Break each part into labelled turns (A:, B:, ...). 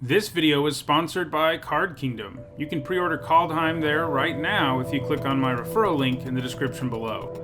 A: This video is sponsored by Card Kingdom. You can pre-order Kaldheim there right now if you click on my referral link in the description below.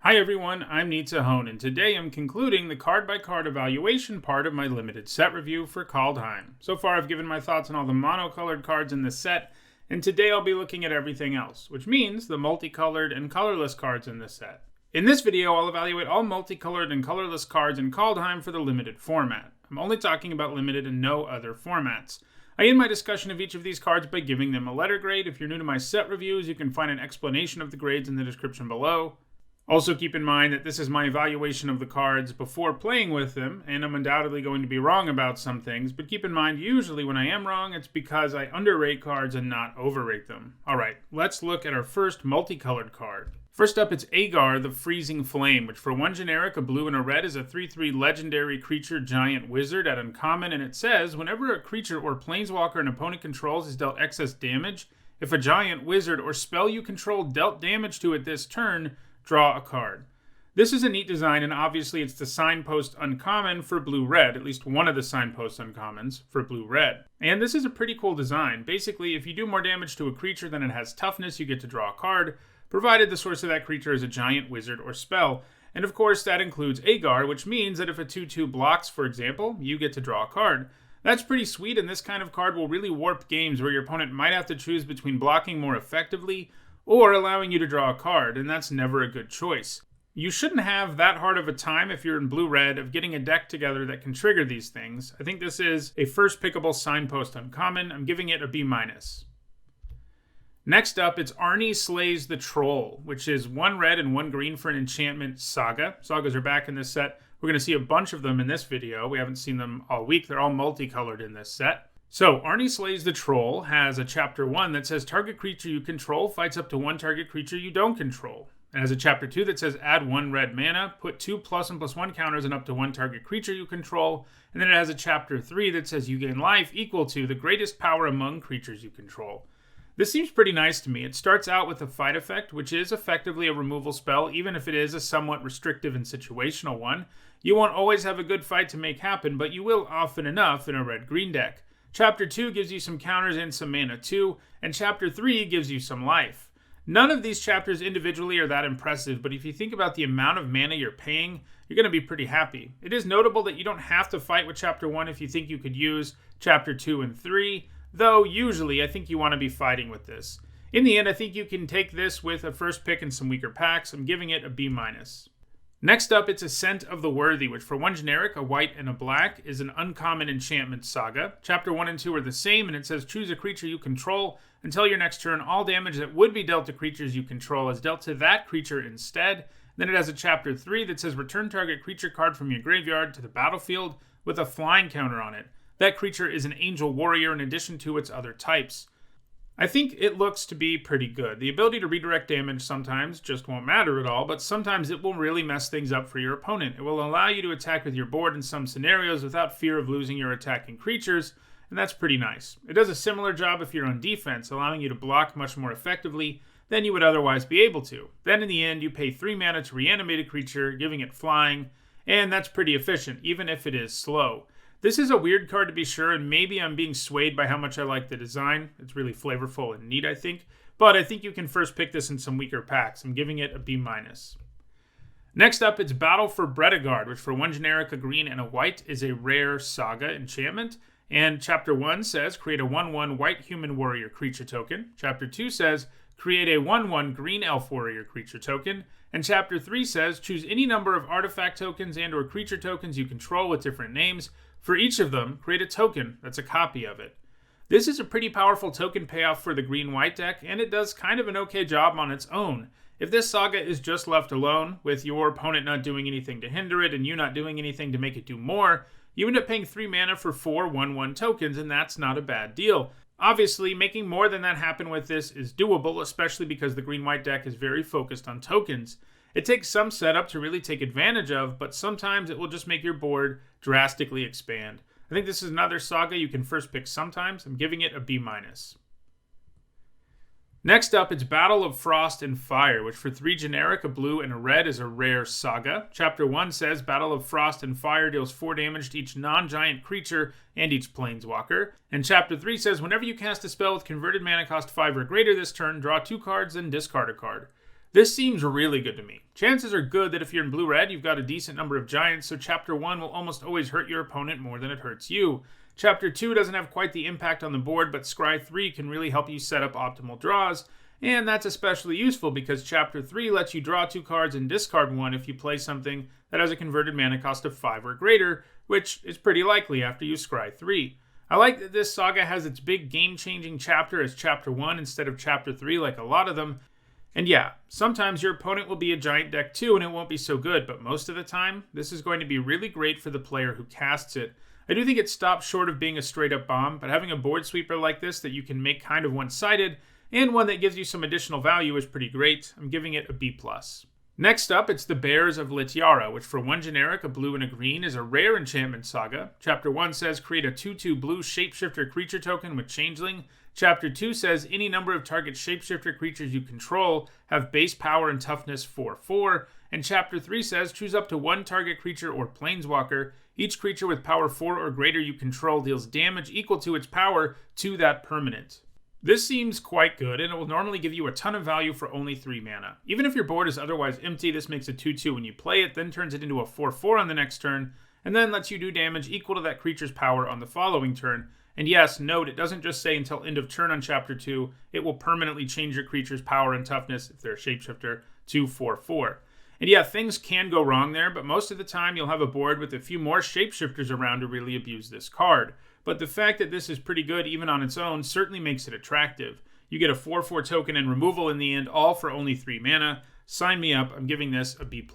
A: Hi everyone, I'm Nitsa Hone, and today I'm concluding the card-by-card evaluation part of my limited set review for Kaldheim. So far I've given my thoughts on all the monocolored cards in this set, and today I'll be looking at everything else, which means the multicolored and colorless cards in this set. In this video, I'll evaluate all multicolored and colorless cards in Kaldheim for the limited format. I'm only talking about limited and no other formats. I end my discussion of each of these cards by giving them a letter grade. If you're new to my set reviews, you can find an explanation of the grades in the description below. Also keep in mind that this is my evaluation of the cards before playing with them, and I'm undoubtedly going to be wrong about some things, but keep in mind usually when I am wrong, it's because I underrate cards and not overrate them. Alright, let's look at our first multicolored card. First up, it's Agar the Freezing Flame, which for one generic, a blue and a red, is a 3/3 legendary creature giant wizard at uncommon, and it says, whenever a creature or planeswalker an opponent controls is dealt excess damage, if a giant wizard or spell you control dealt damage to it this turn, draw a card. This is a neat design, and obviously it's the signpost uncommon for blue-red, at least one of the signpost uncommons for blue-red. And this is a pretty cool design. Basically, if you do more damage to a creature than it has toughness, you get to draw a card, provided the source of that creature is a giant wizard or spell. And of course, that includes Agar, which means that if a 2/2 blocks, for example, you get to draw a card. That's pretty sweet, and this kind of card will really warp games where your opponent might have to choose between blocking more effectively or allowing you to draw a card, and that's never a good choice. You shouldn't have that hard of a time if you're in blue-red of getting a deck together that can trigger these things. I think this is a first pickable signpost uncommon. I'm giving it a B-. Next up, it's Arnie Slays the Troll, which is 1 red and 1 green for an enchantment saga. Sagas are back in this set. We're going to see a bunch of them in this video. We haven't seen them all week. They're all multicolored in this set. So, Arnie Slays the Troll has a Chapter 1 that says target creature you control fights up to 1 target creature you don't control. It has a Chapter 2 that says add 1 red mana, put 2 +1/+1 counters on up to 1 target creature you control, and then it has a Chapter 3 that says you gain life equal to the greatest power among creatures you control. This seems pretty nice to me. It starts out with a fight effect, which is effectively a removal spell, even if it is a somewhat restrictive and situational one. You won't always have a good fight to make happen, but you will often enough in a red-green deck. Chapter 2 gives you some counters and some mana too, and Chapter 3 gives you some life. None of these chapters individually are that impressive, but if you think about the amount of mana you're paying, you're going to be pretty happy. It is notable that you don't have to fight with Chapter 1 if you think you could use Chapter 2 and 3, though usually I think you want to be fighting with this. In the end, I think you can take this with a first pick and some weaker packs. I'm giving it a B-. Next up, it's Ascent of the Worthy, which for one generic, a white and a black, is an uncommon enchantment saga. Chapter 1 and 2 are the same, and it says choose a creature you control. Until your next turn, all damage that would be dealt to creatures you control is dealt to that creature instead. Then it has a Chapter 3 that says return target creature card from your graveyard to the battlefield with a flying counter on it. That creature is an angel warrior in addition to its other types. I think it looks to be pretty good. The ability to redirect damage sometimes just won't matter at all, but sometimes it will really mess things up for your opponent. It will allow you to attack with your board in some scenarios without fear of losing your attacking creatures, and that's pretty nice. It does a similar job if you're on defense, allowing you to block much more effectively than you would otherwise be able to. Then in the end, you pay 3 mana to reanimate a creature, giving it flying, and that's pretty efficient, even if it is slow. This is a weird card to be sure, and maybe I'm being swayed by how much I like the design. It's really flavorful and neat, I think. But I think you can first pick this in some weaker packs. I'm giving it a B-. Next up, it's Battle for Bredegard, which for one generic, a green and a white, is a rare saga enchantment. And Chapter 1 says create a 1/1 white human warrior creature token. Chapter 2 says create a 1/1 green elf warrior creature token. And Chapter 3 says choose any number of artifact tokens and or creature tokens you control with different names. For each of them, create a token that's a copy of it. This is a pretty powerful token payoff for the green-white deck, and it does kind of an okay job on its own. If this saga is just left alone, with your opponent not doing anything to hinder it and you not doing anything to make it do more, you end up paying 3 mana for 4 1/1 tokens, and that's not a bad deal. Obviously, making more than that happen with this is doable, especially because the green-white deck is very focused on tokens. It takes some setup to really take advantage of, but sometimes it will just make your board drastically expand. I think this is another saga you can first pick sometimes. I'm giving it a B-. Next up, it's Battle of Frost and Fire, which for 3 generic, a blue, and a red is a rare saga. Chapter 1 says Battle of Frost and Fire deals 4 damage to each non-giant creature and each planeswalker. And Chapter 3 says whenever you cast a spell with converted mana cost 5 or greater this turn, draw 2 cards and discard a card. This seems really good to me. Chances are good that if you're in blue-red, you've got a decent number of giants, so Chapter 1 will almost always hurt your opponent more than it hurts you. Chapter 2 doesn't have quite the impact on the board, but Scry 3 can really help you set up optimal draws, and that's especially useful because Chapter 3 lets you draw 2 cards and discard 1 if you play something that has a converted mana cost of 5 or greater, which is pretty likely after you Scry 3. I like that this saga has its big game-changing chapter as Chapter 1 instead of Chapter 3 like a lot of them. And yeah, sometimes your opponent will be a giant deck too and it won't be so good, but most of the time, this is going to be really great for the player who casts it. I do think it stops short of being a straight-up bomb, but having a board sweeper like this that you can make kind of one-sided, and one that gives you some additional value is pretty great. I'm giving it a B+. Next up, it's the Bears of Litiara, which for 1 generic, a blue and a green, is a rare enchantment saga. Chapter 1 says create a 2/2 blue shapeshifter creature token with changeling. Chapter 2 says any number of target shapeshifter creatures you control have base power and toughness 4/4. And Chapter 3 says choose up to 1 target creature or planeswalker. Each creature with power 4 or greater you control deals damage equal to its power to that permanent. This seems quite good, and it will normally give you a ton of value for only 3 mana. Even if your board is otherwise empty, this makes a 2/2 when you play it, then turns it into a 4/4 on the next turn, and then lets you do damage equal to that creature's power on the following turn. And yes, note, it doesn't just say until end of turn on Chapter 2, it will permanently change your creature's power and toughness, if they're a shapeshifter, to 4/4. And yeah, things can go wrong there, but most of the time you'll have a board with a few more shapeshifters around to really abuse this card. But the fact that this is pretty good even on its own certainly makes it attractive. You get a 4/4 token and removal in the end, all for only 3 mana. Sign me up, I'm giving this a B+.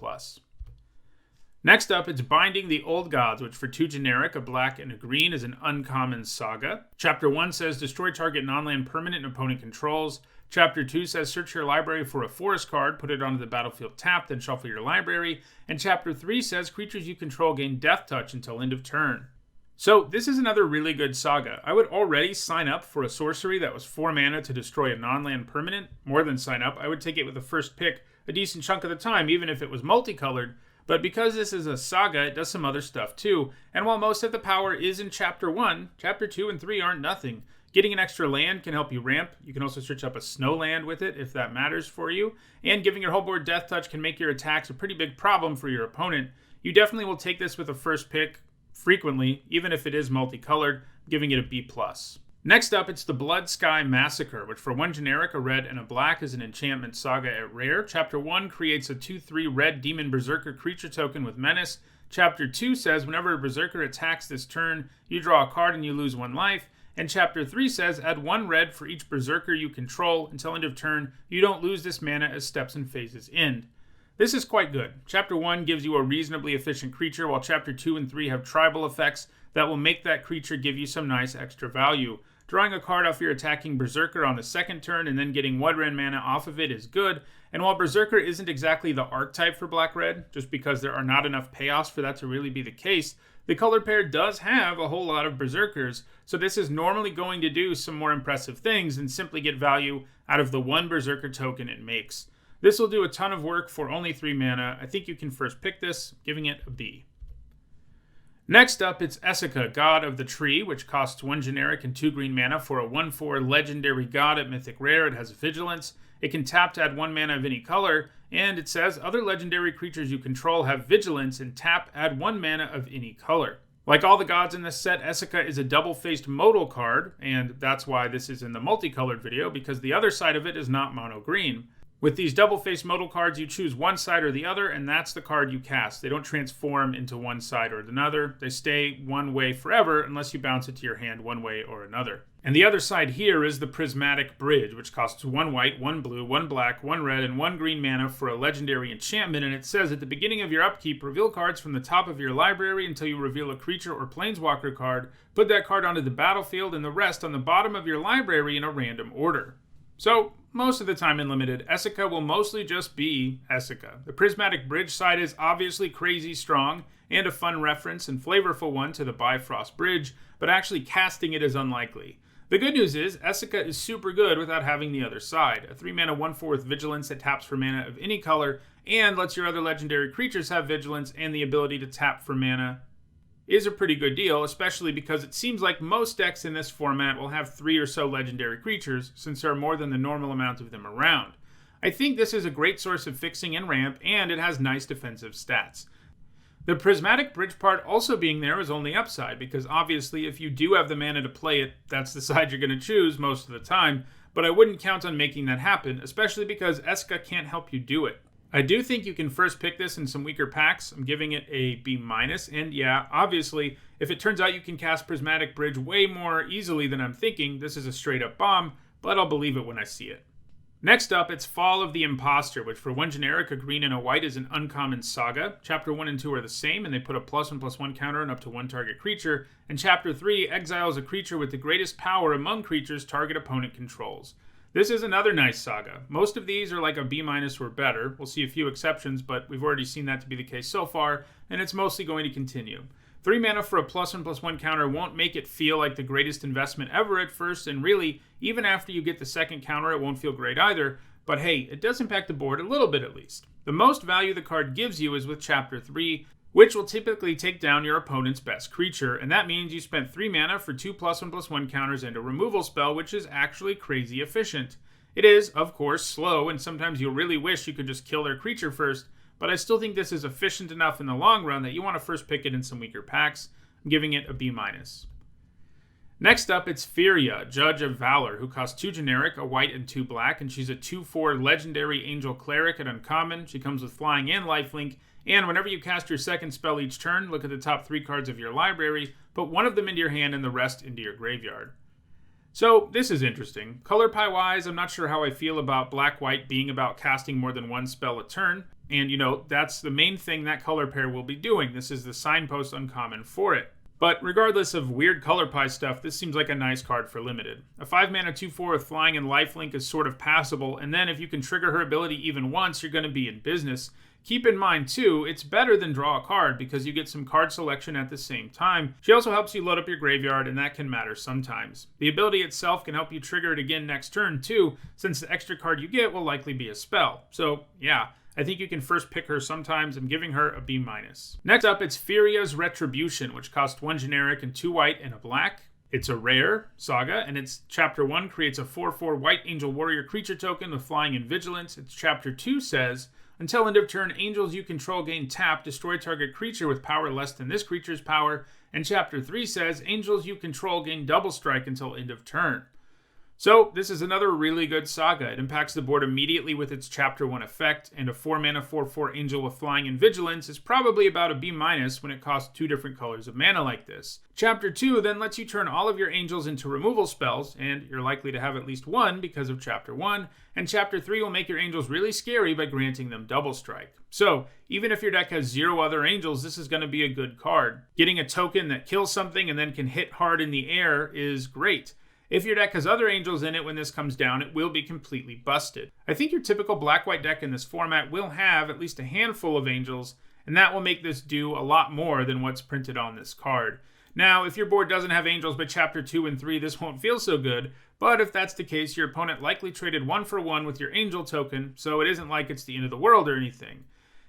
A: Next up, it's Binding the Old Gods, which for 2 generic, a black and a green, is an uncommon saga. Chapter 1 says destroy target non-land permanent and opponent controls. Chapter 2 says search your library for a forest card, put it onto the battlefield tapped, then shuffle your library. And Chapter 3 says creatures you control gain death touch until end of turn. So this is another really good saga. I would already sign up for a sorcery that was 4 mana to destroy a non-land permanent. More than sign up, I would take it with the first pick a decent chunk of the time, even if it was multicolored. But because this is a saga, it does some other stuff too. And while most of the power is in Chapter 1, Chapter 2 and 3 aren't nothing. Getting an extra land can help you ramp. You can also search up a snow land with it if that matters for you. And giving your whole board death touch can make your attacks a pretty big problem for your opponent. You definitely will take this with a first pick frequently, even if it is multicolored, giving it a B+. Next up, it's the Blood Sky Massacre, which for 1 generic, a red and a black, is an enchantment saga at rare. Chapter 1 creates a 2/3 red demon berserker creature token with menace. Chapter 2 says whenever a berserker attacks this turn, you draw a card and you lose 1 life. And Chapter 3 says add 1 red for each berserker you control until end of turn. You don't lose this mana as steps and phases end. This is quite good. Chapter 1 gives you a reasonably efficient creature, while Chapter 2 and 3 have tribal effects that will make that creature give you some nice extra value. Drawing a card off your attacking berserker on the second turn and then getting 1 red mana off of it is good, and while berserker isn't exactly the archetype for black-red, just because there are not enough payoffs for that to really be the case, the color pair does have a whole lot of berserkers, so this is normally going to do some more impressive things than simply get value out of the 1 berserker token it makes. This will do a ton of work for only 3 mana. I think you can first pick this, giving it a B. Next up, it's Essica, God of the Tree, which costs 1 generic and 2 green mana for a 1/4 legendary god at Mythic Rare. It has Vigilance. It can tap to add 1 mana of any color, and it says other legendary creatures you control have Vigilance and tap add 1 mana of any color. Like all the gods in this set, Essica is a double-faced modal card, and that's why this is in the multicolored video, because the other side of it is not mono-green. With these double-faced modal cards, you choose one side or the other, and that's the card you cast. They don't transform into one side or another. They stay one way forever unless you bounce it to your hand one way or another. And the other side here is the Prismatic Bridge, which costs 1 white, 1 blue, 1 black, 1 red, and 1 green mana for a legendary enchantment, and it says at the beginning of your upkeep, reveal cards from the top of your library until you reveal a creature or planeswalker card, put that card onto the battlefield, and the rest on the bottom of your library in a random order. So, most of the time in Limited, Essica will mostly just be Essica. The Prismatic Bridge side is obviously crazy strong, and a fun reference and flavorful one to the Bifrost Bridge, but actually casting it is unlikely. The good news is, Essica is super good without having the other side. A 3-mana 1/4 with Vigilance that taps for mana of any color, and lets your other legendary creatures have Vigilance and the ability to tap for mana is a pretty good deal, especially because it seems like most decks in this format will have 3 or so legendary creatures, since there are more than the normal amount of them around. I think this is a great source of fixing and ramp, and it has nice defensive stats. The Prismatic Bridge part also being there is only upside, because obviously if you do have the mana to play it, that's the side you're going to choose most of the time, but I wouldn't count on making that happen, especially because Essica can't help you do it. I do think you can first pick this in some weaker packs. I'm giving it a B-, and yeah, obviously, if it turns out you can cast Prismatic Bridge way more easily than I'm thinking, this is a straight-up bomb, but I'll believe it when I see it. Next up, it's Fall of the Imposter, which for 1 generic, a green and a white is an uncommon saga. Chapter 1 and 2 are the same, and they put a +1/+1 counter on up to 1 target creature, and Chapter 3 exiles a creature with the greatest power among creatures target opponent controls. This is another nice saga. Most of these are like a B- or better. We'll see a few exceptions, but we've already seen that to be the case so far, and it's mostly going to continue. 3 mana for a +1/+1 counter won't make it feel like the greatest investment ever at first, and really, even after you get the second counter, it won't feel great either, but hey, it does impact the board a little bit at least. The most value the card gives you is with Chapter 3, which will typically take down your opponent's best creature, and that means you spent 3 mana for 2 +1/+1 counters and a removal spell, which is actually crazy efficient. It is, of course, slow, and sometimes you'll really wish you could just kill their creature first, but I still think this is efficient enough in the long run that you want to first pick it in some weaker packs. I'm giving it a B-. Next up, it's Firia, Judge of Valor, who costs 2 generic, a white and 2 black, and she's a 2/4 legendary angel cleric at uncommon. She comes with flying and lifelink, and whenever you cast your second spell each turn, look at the top 3 cards of your library, put one of them into your hand and the rest into your graveyard. So, this is interesting. Color pie-wise, I'm not sure how I feel about black-white being about casting more than 1 spell a turn, and that's the main thing that color pair will be doing. This is the signpost uncommon for it. But regardless of weird color pie stuff, this seems like a nice card for limited. A 5 mana 2/4 with flying and lifelink is sort of passable, and then if you can trigger her ability even once, you're going to be in business. Keep in mind, too, it's better than draw a card because you get some card selection at the same time. She also helps you load up your graveyard, and that can matter sometimes. The ability itself can help you trigger it again next turn, too, since the extra card you get will likely be a spell. So, yeah, I think you can first pick her sometimes. I'm giving her a B-. Next up, it's Firia's Retribution, which costs 1 generic and 2 white and a black. It's a rare saga, and its Chapter 1 creates a 4/4 white angel warrior creature token with flying and vigilance. Its Chapter 2 says, until end of turn, angels you control gain tap, destroy target creature with power less than this creature's power. And Chapter 3 says, angels you control gain double strike until end of turn. So, this is another really good saga. It impacts the board immediately with its Chapter 1 effect, and a 4 mana 4/4 angel with flying and vigilance is probably about a B- when it costs 2 different colors of mana like this. Chapter 2 then lets you turn all of your angels into removal spells, and you're likely to have at least one because of Chapter 1, and Chapter 3 will make your angels really scary by granting them double strike. So, even if your deck has 0 other angels, this is going to be a good card. Getting a token that kills something and then can hit hard in the air is great. If your deck has other angels in it when this comes down, it will be completely busted. I think your typical black-white deck in this format will have at least a handful of angels, and that will make this do a lot more than what's printed on this card. Now, if your board doesn't have angels by Chapter 2 and 3, this won't feel so good, but if that's the case, your opponent likely traded 1-for-1 with your angel token, so it isn't like it's the end of the world or anything.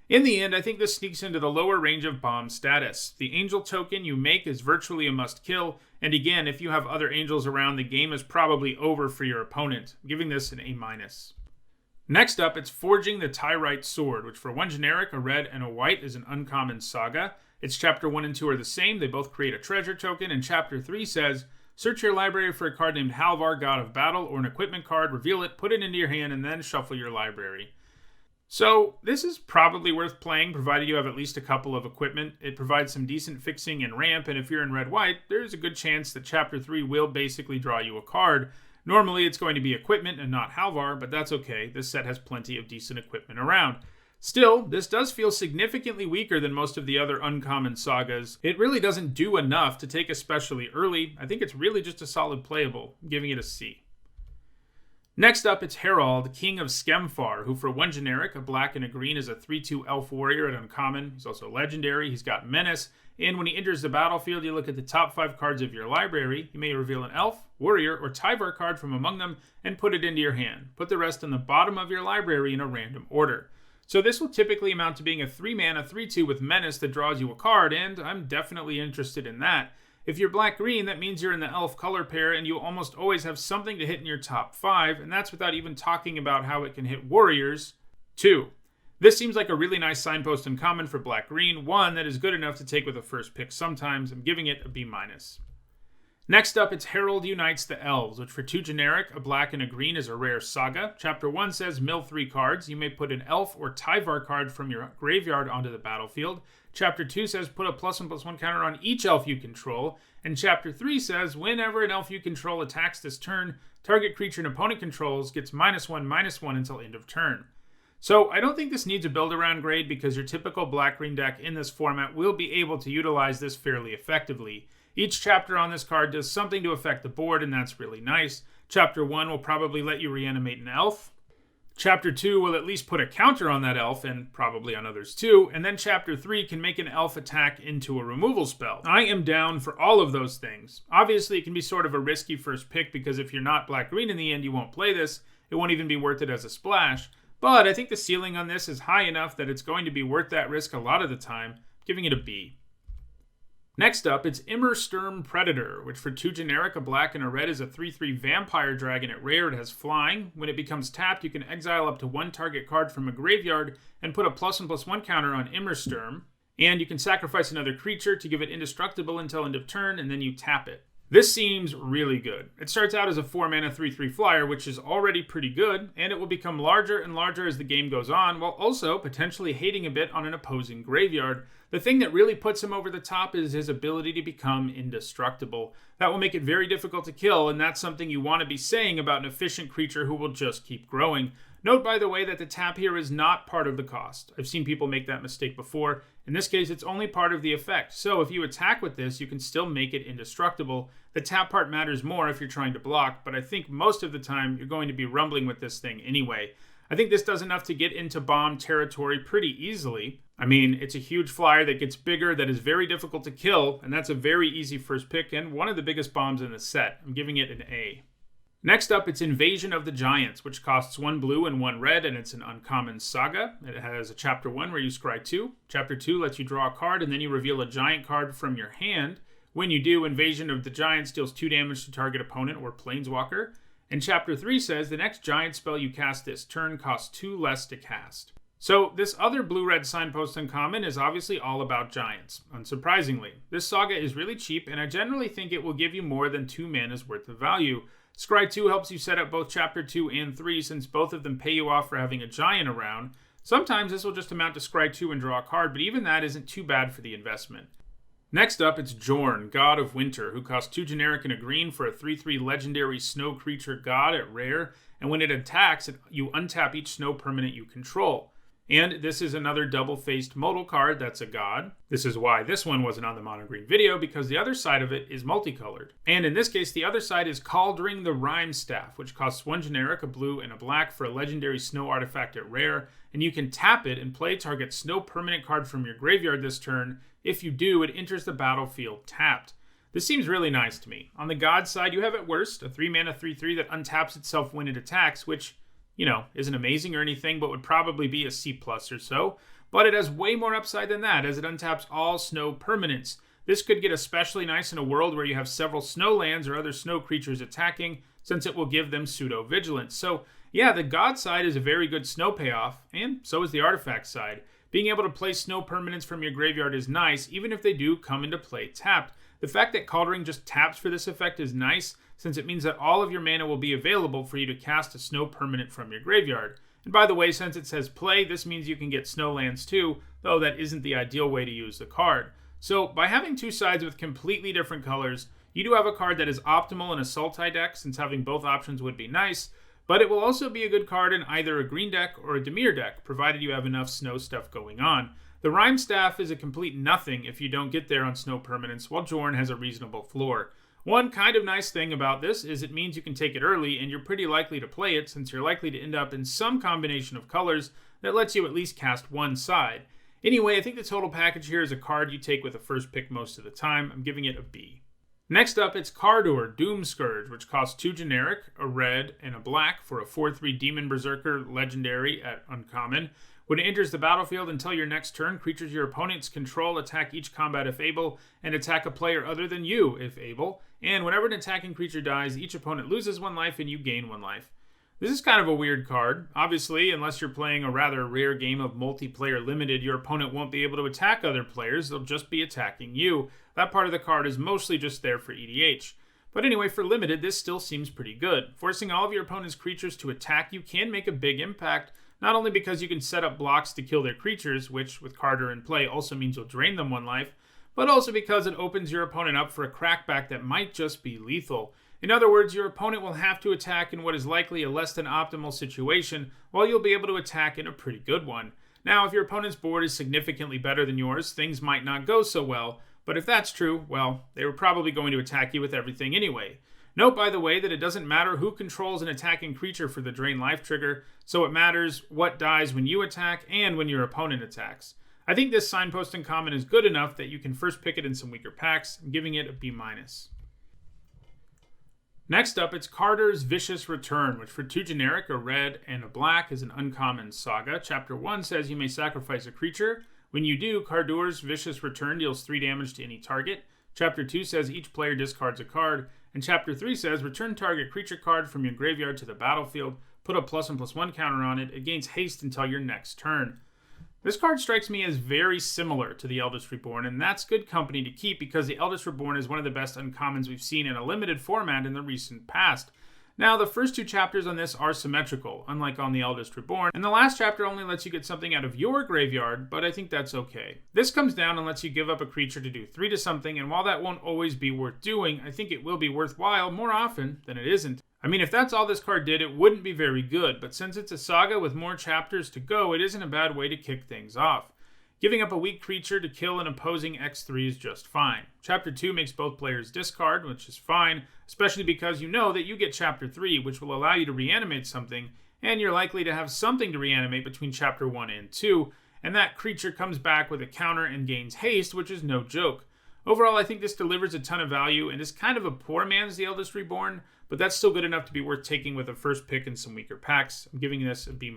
A: In the end, I think this sneaks into the lower range of bomb status. The angel token you make is virtually a must-kill, and again, if you have other angels around, the game is probably over for your opponent, giving this an A-. Next up, it's Forging the Tyrite Sword, which for 1 generic, a red and a white is an uncommon saga. Its Chapter 1 and 2 are the same, they both create a treasure token, and Chapter 3 says, search your library for a card named Felidar, God of Battle, or an equipment card, reveal it, put it into your hand, and then shuffle your library. So, this is probably worth playing, provided you have at least a couple of equipment. It provides some decent fixing and ramp, and if you're in red-white, there's a good chance that Chapter 3 will basically draw you a card. Normally, it's going to be equipment and not Felidar, but that's okay. This set has plenty of decent equipment around. Still, this does feel significantly weaker than most of the other uncommon sagas. It really doesn't do enough to take especially early. I think it's really just a solid playable, giving it a C. Next up, it's Herald, King of Skemfar, who for 1 generic, a black and a green, is a 3/2 elf warrior at uncommon. He's also legendary, he's got menace, and when he enters the battlefield, you look at the top 5 cards of your library. You may reveal an elf, warrior, or Tyvar card from among them and put it into your hand. Put the rest on the bottom of your library in a random order. So this will typically amount to being a 3-mana 3/2 with Menace that draws you a card, and I'm definitely interested in that. If you're black-green, that means you're in the elf color pair, and you almost always have something to hit in your top 5, and that's without even talking about how it can hit warriors, too. This seems like a really nice signpost uncommon for black-green, one that is good enough to take with a first pick sometimes. I'm giving it a B-. Next up, it's Herald Unites the Elves, which for 2 generic, a black and a green, is a rare saga. Chapter 1 says mill 3 cards. You may put an elf or Tyvar card from your graveyard onto the battlefield. Chapter 2 says put a +1/+1 counter on each elf you control. And Chapter 3 says whenever an elf you control attacks this turn, target creature an opponent controls gets -1/-1 until end of turn. So I don't think this needs a build-around grade because your typical black-green deck in this format will be able to utilize this fairly effectively. Each chapter on this card does something to affect the board, and that's really nice. Chapter 1 will probably let you reanimate an elf. Chapter 2 will at least put a counter on that elf, and probably on others too. And then Chapter 3 can make an elf attack into a removal spell. I am down for all of those things. Obviously, it can be sort of a risky first pick because if you're not black-green in the end, you won't play this. It won't even be worth it as a splash. But I think the ceiling on this is high enough that it's going to be worth that risk a lot of the time, giving it a B. Next up, it's Emmersterm Predator, which for 2 generic, a black and a red, is a 3/3 vampire dragon at rare. It has flying. When it becomes tapped, you can exile up to 1 target card from a graveyard and put a +1/+1 counter on Emmersterm. And you can sacrifice another creature to give it indestructible until end of turn, and then you tap it. This seems really good. It starts out as a 4-mana 3/3 flyer, which is already pretty good, and it will become larger and larger as the game goes on, while also potentially hating a bit on an opposing graveyard. The thing that really puts him over the top is his ability to become indestructible. That will make it very difficult to kill, and that's something you want to be saying about an efficient creature who will just keep growing. Note, by the way, that the tap here is not part of the cost. I've seen people make that mistake before. In this case, it's only part of the effect. So if you attack with this, you can still make it indestructible. The tap part matters more if you're trying to block, but I think most of the time you're going to be rumbling with this thing anyway. I think this does enough to get into bomb territory pretty easily. I mean, it's a huge flyer that gets bigger, that is very difficult to kill, and that's a very easy first pick and one of the biggest bombs in the set. I'm giving it an A. Next up, it's Invasion of the Giants, which costs 1 blue and 1 red, and it's an uncommon saga. It has a Chapter 1 where you scry 2. Chapter 2 lets you draw a card, and then you reveal a giant card from your hand. When you do, Invasion of the Giants deals 2 damage to target opponent or planeswalker. And Chapter 3 says the next giant spell you cast this turn costs 2 less to cast. So this other blue-red signpost uncommon is obviously all about giants, unsurprisingly. This saga is really cheap, and I generally think it will give you more than 2 mana's worth of value. Scry 2 helps you set up both Chapter 2 and 3 since both of them pay you off for having a giant around. Sometimes this will just amount to Scry 2 and draw a card, but even that isn't too bad for the investment. Next up, it's Jorn, God of Winter, who costs 2 generic and a green for a 3/3 legendary snow creature god at rare, and when it attacks, you untap each snow permanent you control. And this is another double-faced modal card that's a god. This is why this one wasn't on the mono green video, because the other side of it is multicolored. And in this case, the other side is Kaldheim the Rime Staff, which costs 1 generic, a blue, and a black for a legendary snow artifact at rare, and you can tap it and play target snow permanent card from your graveyard this turn. If you do, it enters the battlefield tapped. This seems really nice to me. On the god side, you have at worst a 3-mana 3/3 that untaps itself when it attacks, which, you know, isn't amazing or anything, but would probably be a C+ or so. But it has way more upside than that, as it untaps all snow permanents. This could get especially nice in a world where you have several snow lands or other snow creatures attacking, since it will give them pseudo-vigilance. So yeah, the god side is a very good snow payoff, and so is the artifact side. Being able to play snow permanents from your graveyard is nice, even if they do come into play tapped. The fact that Kaldheim just taps for this effect is nice, since it means that all of your mana will be available for you to cast a snow permanent from your graveyard. And by the way, since it says play, this means you can get snow lands too, though that isn't the ideal way to use the card. So by having 2 sides with completely different colors, you do have a card that is optimal in a Sultai deck, since having both options would be nice, but it will also be a good card in either a green deck or a Dimir deck, provided you have enough snow stuff going on. The Rime Staff is a complete nothing if you don't get there on snow permanents, while Jorn has a reasonable floor. One kind of nice thing about this is it means you can take it early, and you're pretty likely to play it since you're likely to end up in some combination of colors that lets you at least cast one side. Anyway, I think the total package here is a card you take with a first pick most of the time. I'm giving it a B. Next up, it's Carrus, Doom Scourge, which costs 2 generic, a red, and a black for a 4/3 Demon Berserker legendary at uncommon. When it enters the battlefield until your next turn, creatures your opponents control attack each combat if able, and attack a player other than you if able. And whenever an attacking creature dies, each opponent loses 1 life and you gain 1 life. This is kind of a weird card. Obviously, unless you're playing a rather rare game of multiplayer limited, your opponent won't be able to attack other players, they'll just be attacking you. That part of the card is mostly just there for EDH. But anyway, for limited, this still seems pretty good. Forcing all of your opponent's creatures to attack you can make a big impact, not only because you can set up blocks to kill their creatures, which with Carrus in play also means you'll drain them 1 life, but also because it opens your opponent up for a crackback that might just be lethal. In other words, your opponent will have to attack in what is likely a less than optimal situation, while you'll be able to attack in a pretty good one. Now, if your opponent's board is significantly better than yours, things might not go so well, but if that's true, well, they were probably going to attack you with everything anyway. Note, by the way, that it doesn't matter who controls an attacking creature for the Drain Life trigger, so it matters what dies when you attack and when your opponent attacks. I think this signpost in common is good enough that you can first pick it in some weaker packs, giving it a B-. Next up, it's Carrus Vicious Return, which for 2 generic, a red, and a black is an uncommon saga. Chapter 1 says you may sacrifice a creature. When you do, Carrus Vicious Return deals 3 damage to any target. Chapter 2 says each player discards a card. And Chapter 3 says return target creature card from your graveyard to the battlefield, put a +1/+1 counter on it, it gains haste until your next turn. This card strikes me as very similar to the Eldest Reborn, and that's good company to keep because the Eldest Reborn is one of the best uncommons we've seen in a limited format in the recent past. Now, the first 2 chapters on this are symmetrical, unlike on the Eldest Reborn, and the last chapter only lets you get something out of your graveyard, but I think that's okay. This comes down and lets you give up a creature to do 3 to something, and while that won't always be worth doing, I think it will be worthwhile more often than it isn't. I mean, if that's all this card did, it wouldn't be very good, but since it's a saga with more chapters to go, it isn't a bad way to kick things off. Giving up a weak creature to kill an opposing X3 is just fine. Chapter 2 makes both players discard, which is fine, especially because you know that you get Chapter 3, which will allow you to reanimate something, and you're likely to have something to reanimate between Chapter 1 and 2, and that creature comes back with a counter and gains haste, which is no joke. Overall, I think this delivers a ton of value, and is kind of a poor man's The Eldest Reborn, but that's still good enough to be worth taking with a first pick in some weaker packs. I'm giving this a B-.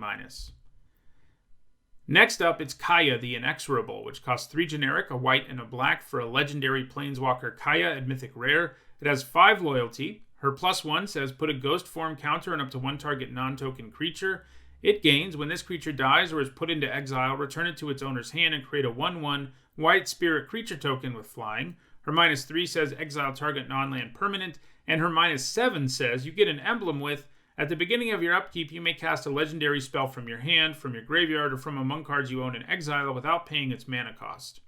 A: Next up, it's Kaeya The Inexorable, which costs 3 generic, a white, and a black for a legendary planeswalker Kaeya at Mythic Rare. It has 5 loyalty. Her +1 says put a ghost form counter on up to 1 target non-token creature. It gains when this creature dies or is put into exile, return it to its owner's hand and create a 1/1 white spirit creature token with flying. Her -3 says exile target non-land permanent, and her -7 says you get an emblem with, at the beginning of your upkeep, you may cast a legendary spell from your hand, from your graveyard, or from among cards you own in exile without paying its mana cost.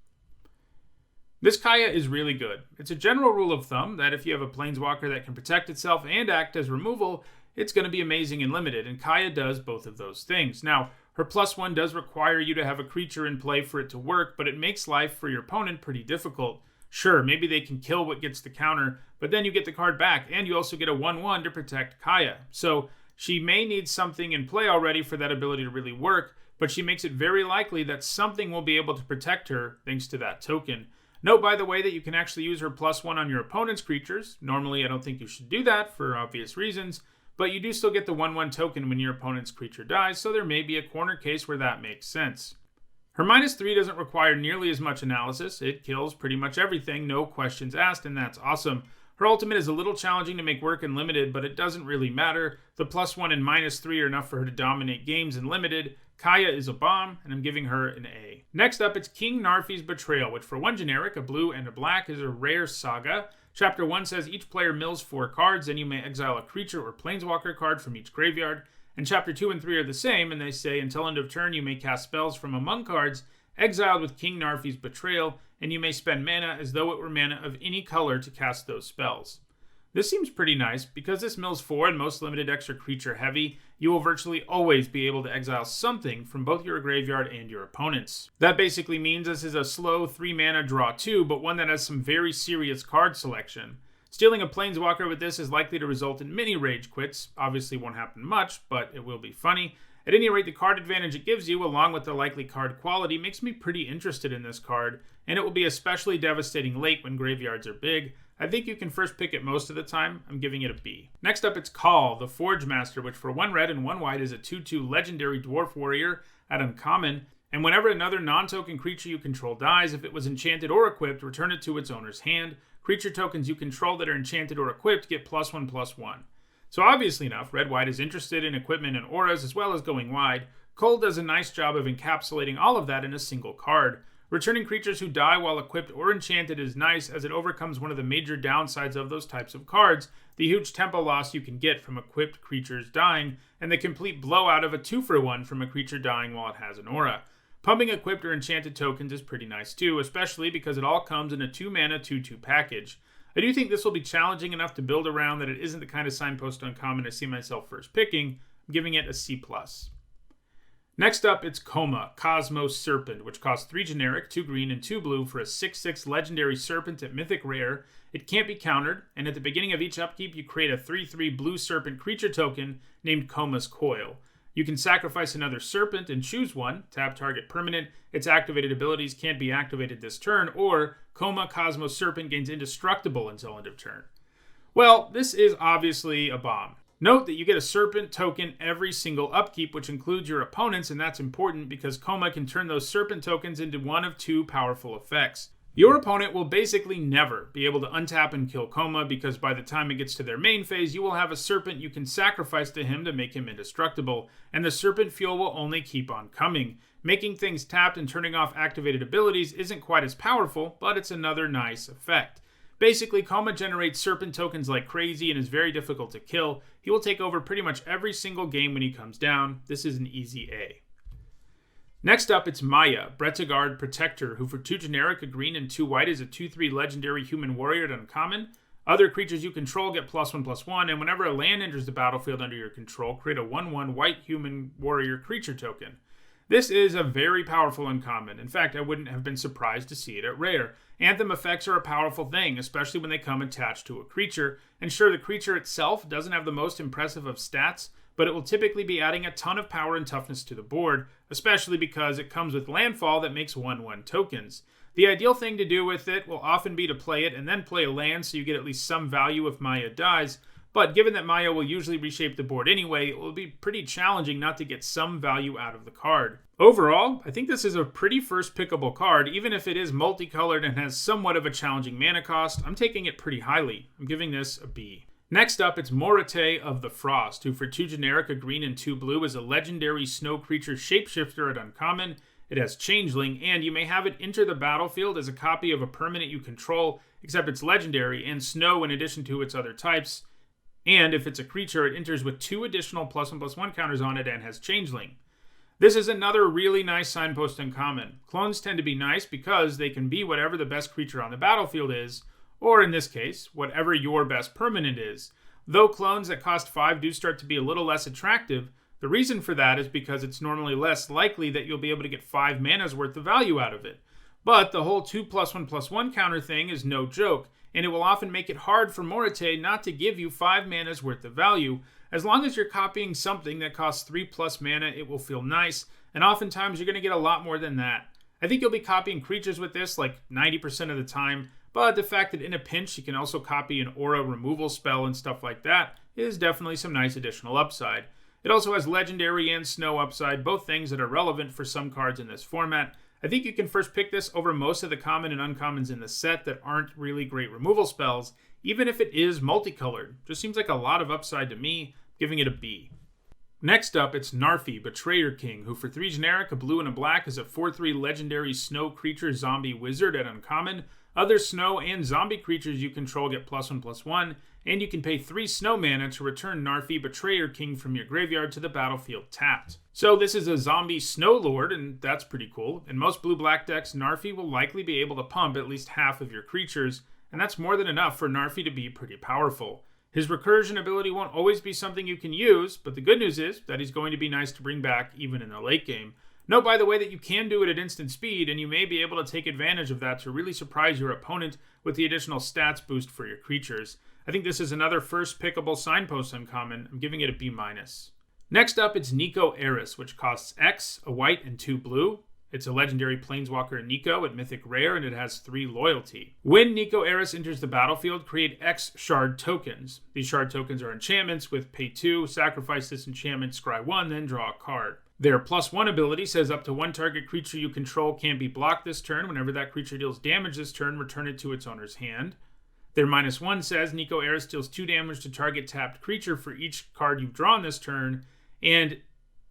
A: This Kaeya is really good. It's a general rule of thumb that if you have a planeswalker that can protect itself and act as removal, it's going to be amazing and limited, and Kaeya does both of those things. Now, her +1 does require you to have a creature in play for it to work, but it makes life for your opponent pretty difficult. Sure, maybe they can kill what gets the counter, but then you get the card back, and you also get a 1/1 to protect Kaeya. So she may need something in play already for that ability to really work, but she makes it very likely that something will be able to protect her thanks to that token. Note, by the way, that you can actually use her +1 on your opponent's creatures. Normally, I don't think you should do that for obvious reasons, but you do still get the 1/1 token when your opponent's creature dies, so there may be a corner case where that makes sense. Her -3 doesn't require nearly as much analysis. It kills pretty much everything, no questions asked, and that's awesome. Her ultimate is a little challenging to make work in limited, but it doesn't really matter. The +1 and -3 are enough for her to dominate games in limited. Kaeya is a bomb, and I'm giving her an A. Next up, it's King Narfy's Betrayal, which for 1 generic, a blue, and a black is a rare saga. Chapter 1 says each player mills 4 cards, and you may exile a creature or planeswalker card from each graveyard. And Chapter 2 and 3 are the same, and they say until end of turn you may cast spells from among cards exiled with King Narfy's Betrayal, and you may spend mana as though it were mana of any color to cast those spells. This seems pretty nice. Because this mills 4 and most limited decks are creature heavy, you will virtually always be able to exile something from both your graveyard and your opponent's. That basically means this is a slow 3 mana draw 2, but one that has some very serious card selection. Stealing a planeswalker with this is likely to result in many rage quits. Obviously won't happen much, but it will be funny. At any rate, the card advantage it gives you, along with the likely card quality, makes me pretty interested in this card, and it will be especially devastating late when graveyards are big. I think you can first pick it most of the time. I'm giving it a B. Next up, it's Call, the Forge Master, which for 1 red and 1 white is a 2/2 legendary dwarf warrior at uncommon. And whenever another non-token creature you control dies, if it was enchanted or equipped, return it to its owner's hand. Creature tokens you control that are enchanted or equipped get +1/+1. So obviously enough, red-white is interested in equipment and auras as well as going wide. Cole does a nice job of encapsulating all of that in a single card. Returning creatures who die while equipped or enchanted is nice as it overcomes one of the major downsides of those types of cards, the huge tempo loss you can get from equipped creatures dying, and the complete blowout of a 2-for-1 from a creature dying while it has an aura. Pumping equipped or enchanted tokens is pretty nice too, especially because it all comes in a 2-mana 2/2 package. I do think this will be challenging enough to build around that it isn't the kind of signpost uncommon I see myself first picking. I'm giving it a C+. Next up, it's Coma, Cosmo Serpent, which costs 3 generic, 2 green, and 2 blue for a 6/6 legendary Serpent at Mythic Rare. It can't be countered, and at the beginning of each upkeep, you create a 3/3 blue Serpent creature token named Coma's Coil. You can sacrifice another Serpent and choose one, tap target permanent, its activated abilities can't be activated this turn, or Coma Cosmo Serpent gains indestructible until end of turn. Well, this is obviously a bomb. Note that you get a Serpent token every single upkeep, which includes your opponents, and that's important because Coma can turn those Serpent tokens into one of 2 powerful effects. Your opponent will basically never be able to untap and kill Coma because by the time it gets to their main phase, you will have a Serpent you can sacrifice to him to make him indestructible, and the Serpent fuel will only keep on coming. Making things tapped and turning off activated abilities isn't quite as powerful, but it's another nice effect. Basically, Coma generates Serpent tokens like crazy and is very difficult to kill. He will take over pretty much every single game when he comes down. This is an easy A. Next up, it's Maya, Felidar Protector, who for 2 generic, a green, and 2 white is a 2/3 legendary human warrior at uncommon. Other creatures you control get +1/+1, and whenever a land enters the battlefield under your control, create a 1/1 white human warrior creature token. This is a very powerful uncommon. In fact, I wouldn't have been surprised to see it at rare. Anthem effects are a powerful thing, especially when they come attached to a creature. And sure, the creature itself doesn't have the most impressive of stats, but it will typically be adding a ton of power and toughness to the board, especially because it comes with landfall that makes 1/1 tokens. The ideal thing to do with it will often be to play it and then play a land so you get at least some value if Maya dies, but given that Maya will usually reshape the board anyway, it will be pretty challenging not to get some value out of the card. Overall, I think this is a pretty first pickable card, even if it is multicolored and has somewhat of a challenging mana cost. I'm taking it pretty highly. I'm giving this a B. Next up, it's Morate of the Frost, who for 2 generic, a green, and 2 blue is a legendary snow creature shapeshifter at uncommon. It has Changeling, and you may have it enter the battlefield as a copy of a permanent you control, except it's legendary, and snow in addition to its other types. And if it's a creature, it enters with 2 additional +1/+1 counters on it and has Changeling. This is another really nice signpost uncommon. Clones tend to be nice because they can be whatever the best creature on the battlefield is, or in this case, whatever your best permanent is. Though clones that cost 5 do start to be a little less attractive, the reason for that is because it's normally less likely that you'll be able to get 5 mana's worth of value out of it. But the whole 2 +1/+1 counter thing is no joke, and it will often make it hard for Morate not to give you 5 mana's worth of value. As long as you're copying something that costs 3+ mana, it will feel nice, and oftentimes you're going to get a lot more than that. I think you'll be copying creatures with this like 90% of the time, but the fact that in a pinch you can also copy an aura removal spell and stuff like that is definitely some nice additional upside. It also has legendary and snow upside, both things that are relevant for some cards in this format. I think you can first pick this over most of the common and uncommons in the set that aren't really great removal spells, even if it is multicolored. Just seems like a lot of upside to me, giving it a B. Next up, it's Narfy, Betrayer King, who for 3 generic, a blue and a black is a 4/3 legendary snow creature zombie wizard at uncommon. Other snow and zombie creatures you control get +1/+1, and you can pay 3 snow mana to return Narfy, Betrayer King from your graveyard to the battlefield tapped. So this is a zombie snow lord, and that's pretty cool. In most blue-black decks, Narfy will likely be able to pump at least half of your creatures, and that's more than enough for Narfy to be pretty powerful. His recursion ability won't always be something you can use, but the good news is that he's going to be nice to bring back even in the late game. Note, by the way, that you can do it at instant speed, and you may be able to take advantage of that to really surprise your opponent with the additional stats boost for your creatures. I think this is another first pickable signpost uncommon. I'm giving it a B-. Next up, it's Nico Heiress, which costs X, a white, and 2 blue. It's a legendary planeswalker Nico at Mythic Rare, and it has 3 loyalty. When Nico Heiress enters the battlefield, create X shard tokens. These shard tokens are enchantments with pay 2, sacrifice this enchantment, scry 1, then draw a card. Their +1 ability says up to 1 target creature you control can't be blocked this turn. Whenever that creature deals damage this turn, return it to its owner's hand. Their -1 says Nico Heiress deals 2 damage to target tapped creature for each card you've drawn this turn, and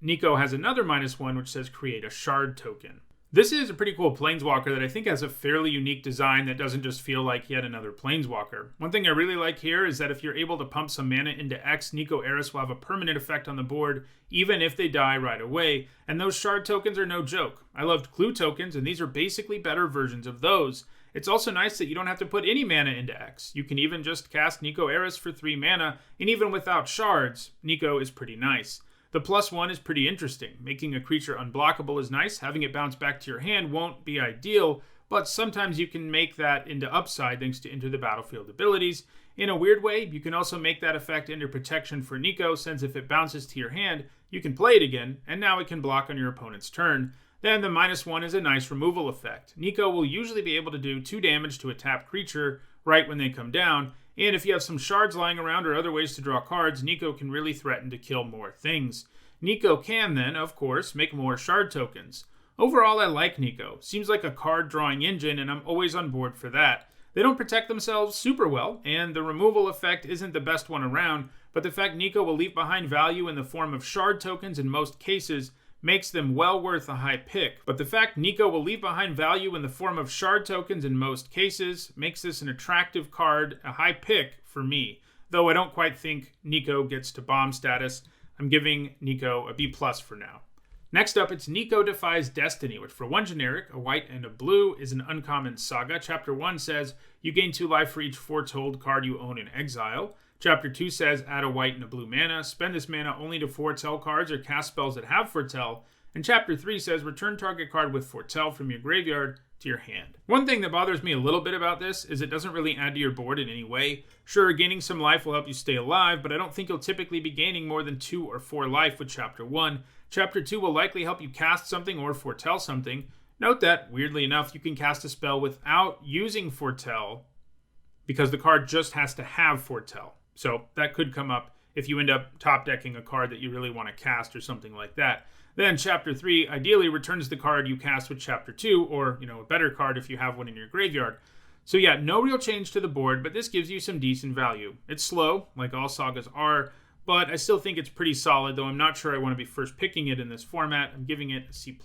A: Nico has another -1 which says create a shard token. This is a pretty cool planeswalker that I think has a fairly unique design that doesn't just feel like yet another planeswalker. One thing I really like here is that if you're able to pump some mana into X, Nico Heiress will have a permanent effect on the board even if they die right away, and those shard tokens are no joke. I loved clue tokens, and these are basically better versions of those. It's also nice that you don't have to put any mana into X. You can even just cast Nico Heiress for 3 mana, and even without shards, Nico is pretty nice. The +1 is pretty interesting. Making a creature unblockable is nice. Having it bounce back to your hand won't be ideal, but sometimes you can make that into upside thanks to Enter the Battlefield abilities. In a weird way, you can also make that effect into protection for Nico, since if it bounces to your hand, you can play it again, and now it can block on your opponent's turn. Then the -1 is a nice removal effect. Nico will usually be able to do 2 damage to a tapped creature right when they come down, and if you have some shards lying around or other ways to draw cards, Nico can really threaten to kill more things. Nico can then, of course, make more shard tokens. Overall, I like Nico. Seems like a card drawing engine, and I'm always on board for that. They don't protect themselves super well, and the removal effect isn't the best one around, but the fact Nico will leave behind value in the form of shard tokens in most cases makes them well worth a high pick. But the fact Nico will leave behind value in the form of shard tokens in most cases makes this an attractive card, a high pick for me. Though I don't quite think Nico gets to bomb status. I'm giving Nico a B+ for now. Next up, it's Nico Defies Destiny, which for 1 generic, a white and a blue, is an uncommon saga. Chapter 1 says you gain 2 life for each foretold card you own in exile. Chapter 2 says add a white and a blue mana, spend this mana only to foretell cards or cast spells that have foretell, and Chapter 3 says return target card with foretell from your graveyard to your hand. One thing that bothers me a little bit about this is it doesn't really add to your board in any way. Sure, gaining some life will help you stay alive, but I don't think you'll typically be gaining more than 2 or 4 life with Chapter 1. Chapter 2 will likely help you cast something or foretell something. Note that, weirdly enough, you can cast a spell without using foretell because the card just has to have foretell. So that could come up if you end up top decking a card that you really want to cast or something like that. Then Chapter 3 ideally returns the card you cast with Chapter 2, or a better card if you have one in your graveyard. So yeah, no real change to the board, but this gives you some decent value. It's slow, like all sagas are, but I still think it's pretty solid, though I'm not sure I want to be first picking it in this format. I'm giving it a C+.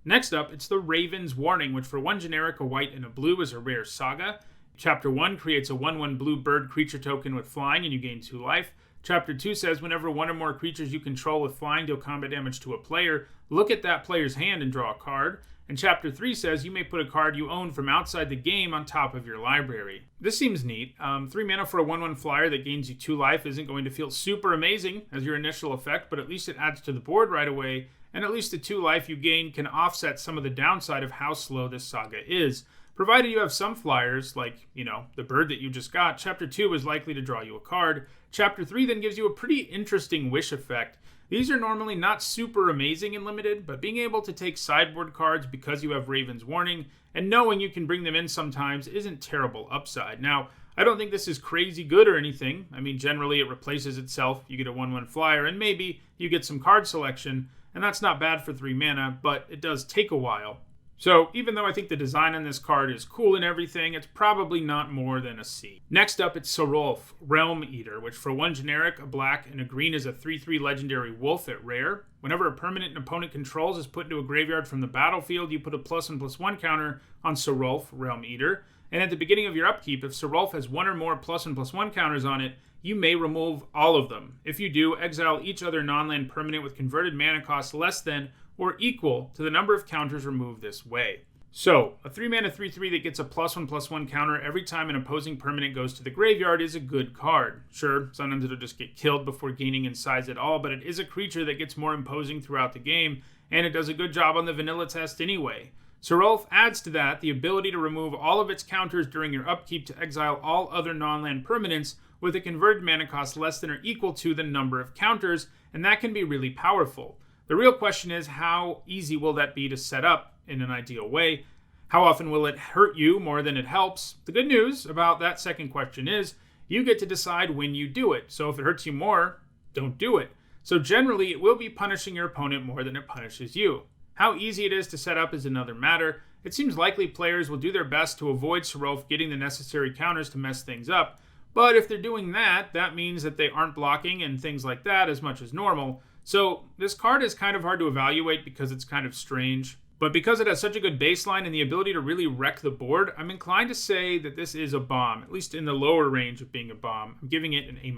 A: Next up, it's the Raven's Warning, which for 1 generic, a white and a blue, is a rare saga. Chapter 1 creates a 1/1 blue bird creature token with flying, and you gain 2 life. Chapter 2 says whenever 1 or more creatures you control with flying deal combat damage to a player, look at that player's hand and draw a card. And Chapter 3 says you may put a card you own from outside the game on top of your library. This seems neat. 3 mana for a 1/1 flyer that gains you 2 life isn't going to feel super amazing as your initial effect, but at least it adds to the board right away, and at least the 2 life you gain can offset some of the downside of how slow this saga is. Provided you have some flyers, like, the bird that you just got, Chapter 2 is likely to draw you a card. Chapter 3 then gives you a pretty interesting wish effect. These are normally not super amazing in Limited, but being able to take sideboard cards because you have Raven's Warning, and knowing you can bring them in sometimes isn't terrible upside. Now, I don't think this is crazy good or anything. I mean, generally it replaces itself. You get a 1/1 flyer, and maybe you get some card selection, and that's not bad for 3 mana, but it does take a while. So even though I think the design on this card is cool and everything, it's probably not more than a C. Next up, it's Rolf, Realm Eater, which for 1 generic, a black, and a green is a 3/3 legendary wolf at rare. Whenever a permanent an opponent controls is put into a graveyard from the battlefield, you put a +1/+1 counter on Rolf, Realm Eater. And at the beginning of your upkeep, if Rolf has 1 or more +1/+1 counters on it, you may remove all of them. If you do, exile each other non-land permanent with converted mana cost less than or equal to the number of counters removed this way. So, a 3 mana 3/3 that gets a +1/+1 counter every time an opposing permanent goes to the graveyard is a good card. Sure, sometimes it'll just get killed before gaining in size at all, but it is a creature that gets more imposing throughout the game, and it does a good job on the vanilla test anyway. Rolf adds to that the ability to remove all of its counters during your upkeep to exile all other non-land permanents with a converted mana cost less than or equal to the number of counters, and that can be really powerful. The real question is how easy will that be to set up in an ideal way. How often will it hurt you more than it helps? The good news about that second question is you get to decide when you do it. So if it hurts you more, don't do it. So generally, it will be punishing your opponent more than it punishes you. How easy it is to set up is another matter. It seems likely players will do their best to avoid Rolf getting the necessary counters to mess things up. But if they're doing that, that means that they aren't blocking and things like that as much as normal. So this card is kind of hard to evaluate because it's kind of strange. But because it has such a good baseline and the ability to really wreck the board, I'm inclined to say that this is a bomb, at least in the lower range of being a bomb. I'm giving it an A-.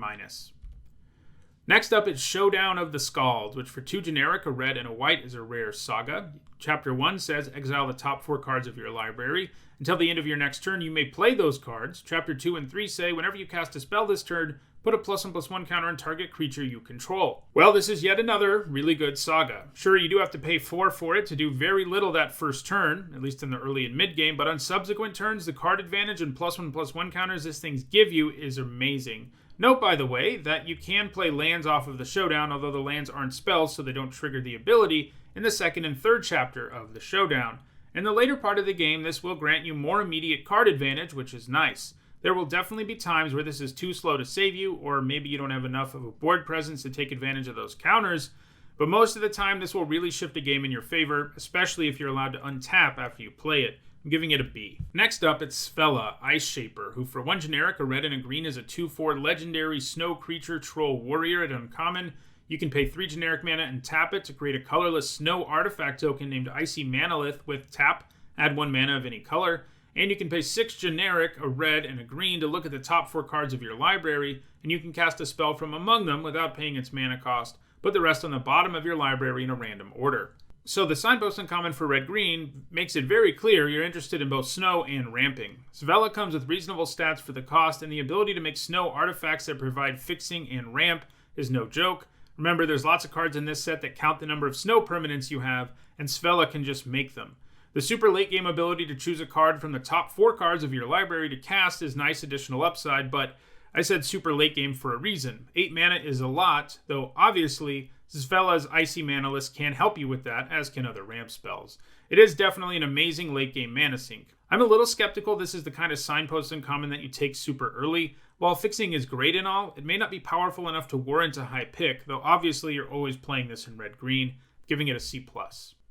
A: Next up is Showdown of the Scald, which for 2 generic, a red and a white, is a rare saga. Chapter 1 says exile the top 4 cards of your library. Until the end of your next turn, you may play those cards. Chapter 2 and 3 say whenever you cast a spell this turn, put a +1/+1 counter on target creature you control. Well, this is yet another really good saga. Sure, you do have to pay 4 for it to do very little that first turn, at least in the early and mid game, but on subsequent turns, the card advantage and +1/+1 counters this things give you is amazing. Note, by the way, that you can play lands off of the Showdown, although the lands aren't spells, so they don't trigger the ability in the second and third chapter of the Showdown. In the later part of the game, this will grant you more immediate card advantage, which is nice. There will definitely be times where this is too slow to save you, or maybe you don't have enough of a board presence to take advantage of those counters, but most of the time this will really shift a game in your favor, especially if you're allowed to untap after you play it. I'm giving it a B. Next up, it's Fela, Ice Shaper, who for 1 generic, a red and a green, is a 2/4 legendary snow creature troll warrior at uncommon. You can pay 3 generic mana and tap it to create a colorless snow artifact token named Icy Manalith with tap, add 1 mana of any color. And you can pay 6 generic, a red and a green, to look at the top 4 cards of your library, and you can cast a spell from among them without paying its mana cost. Put the rest on the bottom of your library in a random order. So the signpost uncommon for red-green makes it very clear you're interested in both snow and ramping. Svella comes with reasonable stats for the cost, and the ability to make snow artifacts that provide fixing and ramp is no joke. Remember, there's lots of cards in this set that count the number of snow permanents you have, and Svella can just make them. The super late game ability to choose a card from the top 4 cards of your library to cast is nice additional upside, but I said super late game for a reason. 8 mana is a lot, though obviously Svella's Icy Manalith can help you with that, as can other ramp spells. It is definitely an amazing late game mana sink. I'm a little skeptical this is the kind of signpost uncommon that you take super early. While fixing is great and all, it may not be powerful enough to warrant a high pick, though obviously you're always playing this in red-green, giving it a C+.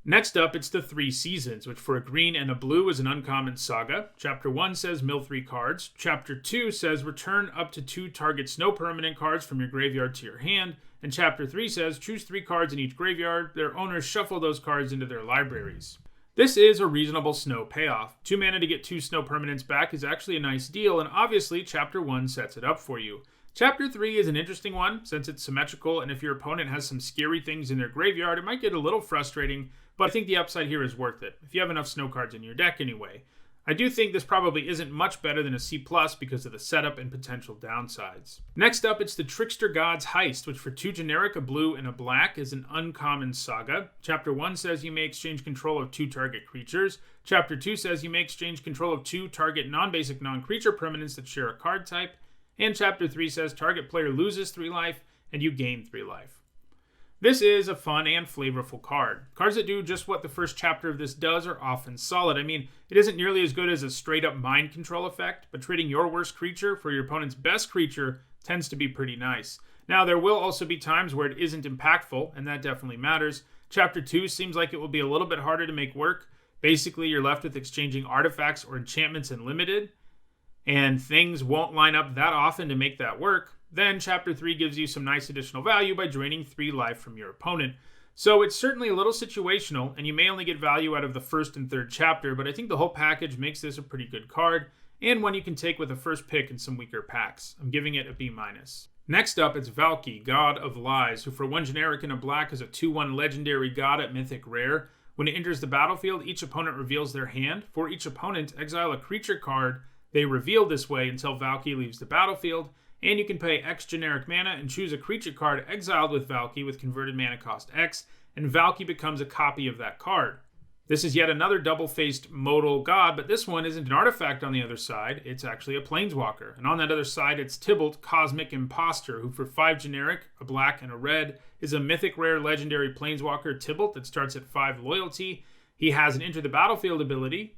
A: Next up, it's the 3 Seasons, which for a green and a blue is an uncommon saga. Chapter 1 says mill 3 cards. Chapter 2 says return up to 2 target snow permanent cards from your graveyard to your hand. And Chapter 3 says choose 3 cards in each graveyard. Their owners shuffle those cards into their libraries. This is a reasonable snow payoff. 2 mana to get 2 snow permanents back is actually a nice deal, and obviously Chapter 1 sets it up for you. Chapter 3 is an interesting one, since it's symmetrical, and if your opponent has some scary things in their graveyard, it might get a little frustrating, but I think the upside here is worth it, if you have enough snow cards in your deck anyway. I do think this probably isn't much better than a C+ because of the setup and potential downsides. Next up, it's the Trickster God's Heist, which for 2 generic, a blue and a black, is an uncommon saga. Chapter 1 says you may exchange control of 2 target creatures. Chapter 2 says you may exchange control of 2 target non-basic non-creature permanents that share a card type. And Chapter 3 says target player loses 3 life and you gain 3 life. This is a fun and flavorful card. Cards that do just what the first chapter of this does are often solid. I mean, it isn't nearly as good as a straight-up mind control effect, but trading your worst creature for your opponent's best creature tends to be pretty nice. Now, there will also be times where it isn't impactful, and that definitely matters. Chapter 2 seems like it will be a little bit harder to make work. Basically, you're left with exchanging artifacts or enchantments in limited, and things won't line up that often to make that work. Then Chapter 3 gives you some nice additional value by draining 3 life from your opponent. So it's certainly a little situational, and you may only get value out of the first and third chapter, but I think the whole package makes this a pretty good card, and one you can take with a first pick in some weaker packs. I'm giving it a B-. Next up, it's Valky, God of Lies, who for 1 generic and a black is a 2/1 legendary god at Mythic Rare. When it enters the battlefield, each opponent reveals their hand. For each opponent, exile a creature card they reveal this way until Valky leaves the battlefield. And you can pay X generic mana and choose a creature card exiled with Valky with converted mana cost X, and Valky becomes a copy of that card. This is yet another double-faced modal god, but this one isn't an artifact on the other side, it's actually a planeswalker. And on that other side, it's Tybalt, Cosmic Imposter, who for 5 generic, a black and a red, is a mythic rare legendary planeswalker Tybalt that starts at 5 loyalty. He has an Enter the Battlefield ability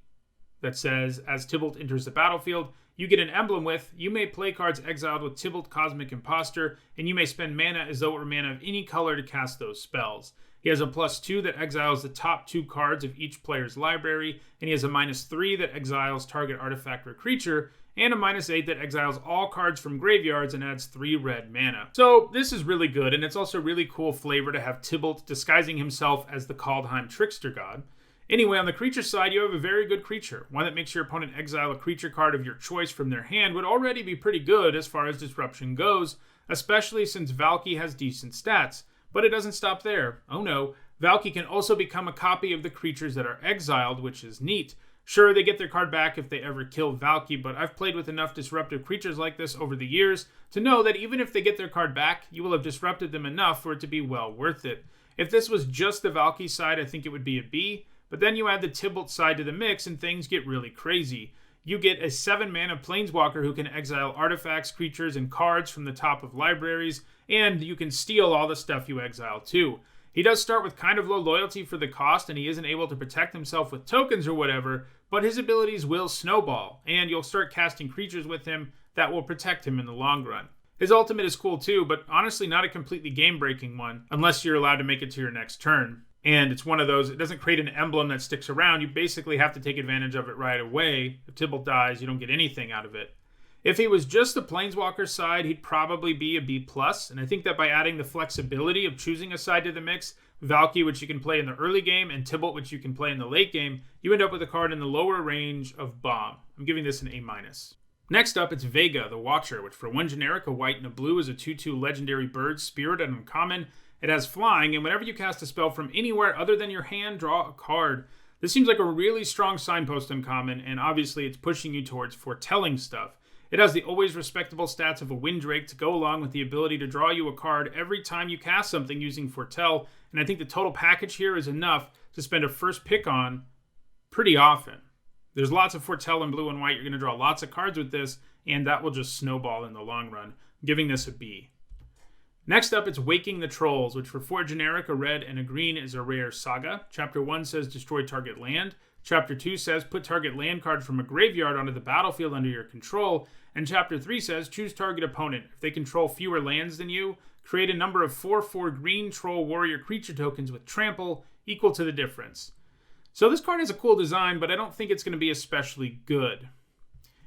A: that says, as Tibalt enters the battlefield, you get an emblem with, you may play cards exiled with Tibalt Cosmic Imposter, and you may spend mana as though it were mana of any color to cast those spells. He has a +2 that exiles the top 2 cards of each player's library, and he has a -3 that exiles target artifact or creature, and a -8 that exiles all cards from graveyards and adds 3 red mana. So this is really good, and it's also really cool flavor to have Tibalt disguising himself as the Kaldheim Trickster God. Anyway, on the creature side, you have a very good creature. One that makes your opponent exile a creature card of your choice from their hand would already be pretty good as far as disruption goes, especially since Valky has decent stats. But it doesn't stop there. Oh no, Valky can also become a copy of the creatures that are exiled, which is neat. Sure, they get their card back if they ever kill Valky, but I've played with enough disruptive creatures like this over the years to know that even if they get their card back, you will have disrupted them enough for it to be well worth it. If this was just the Valky side, I think it would be a B, but then you add the Tibalt side to the mix and things get really crazy. You get a 7 mana Planeswalker who can exile artifacts, creatures, and cards from the top of libraries, and you can steal all the stuff you exile too. He does start with kind of low loyalty for the cost, and he isn't able to protect himself with tokens or whatever, but his abilities will snowball, and you'll start casting creatures with him that will protect him in the long run. His ultimate is cool too, but honestly not a completely game-breaking one, unless you're allowed to make it to your next turn. And it's one of those, it doesn't create an emblem that sticks around. You basically have to take advantage of it right away. If Tibalt dies, you don't get anything out of it. If he was just the Planeswalker side, he'd probably be a B+, and I think that by adding the flexibility of choosing a side to the mix, Valky, which you can play in the early game, and Tibalt, which you can play in the late game, you end up with a card in the lower range of bomb. I'm giving this an A-. Next up, it's Vega, the Watcher, which for 1 generic, a white and a blue, is a 2/2 legendary bird, spirit, and uncommon. It has flying, and whenever you cast a spell from anywhere other than your hand, draw a card. This seems like a really strong signpost uncommon, and obviously it's pushing you towards foretelling stuff. It has the always respectable stats of a Windrake to go along with the ability to draw you a card every time you cast something using Foretell, and I think the total package here is enough to spend a first pick on pretty often. There's lots of Foretell in blue and white. You're going to draw lots of cards with this, and that will just snowball in the long run. I'm giving this a B. Next up, it's Waking the Trolls, which for 4 generic, a red, and a green is a rare saga. Chapter 1 says destroy target land. Chapter 2 says put target land card from a graveyard onto the battlefield under your control. And Chapter 3 says choose target opponent. If they control fewer lands than you, create a number of 4/4 green troll warrior creature tokens with trample equal to the difference. So this card has a cool design, but I don't think it's going to be especially good.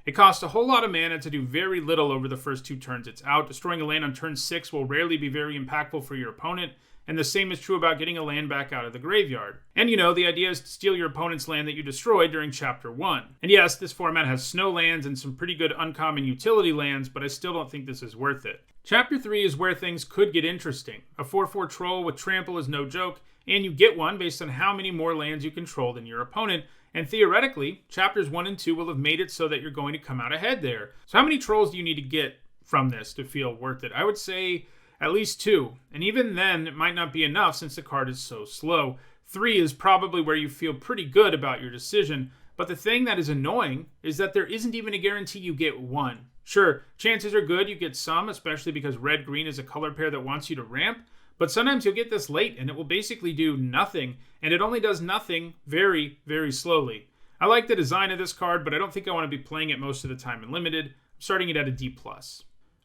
A: It costs a whole lot of mana to do very little over the first 2 turns it's out. Destroying a land on turn 6 will rarely be very impactful for your opponent, and the same is true about getting a land back out of the graveyard. And you know, the idea is to steal your opponent's land that you destroyed during Chapter 1. And yes, this format has snow lands and some pretty good uncommon utility lands, but I still don't think this is worth it. Chapter 3 is where things could get interesting. A 4/4 troll with trample is no joke, and you get one based on how many more lands you control than your opponent. And theoretically, chapters 1 and 2 will have made it so that you're going to come out ahead there. So how many trolls do you need to get from this to feel worth it? I would say at least 2. And even then, it might not be enough since the card is so slow. 3 is probably where you feel pretty good about your decision. But the thing that is annoying is that there isn't even a guarantee you get 1. Sure, chances are good you get some, especially because red-green is a color pair that wants you to ramp. But sometimes you'll get this late and it will basically do nothing, and it only does nothing very, very slowly. I like the design of this card, but I don't think I want to be playing it most of the time in Limited. I'm starting it at a D+.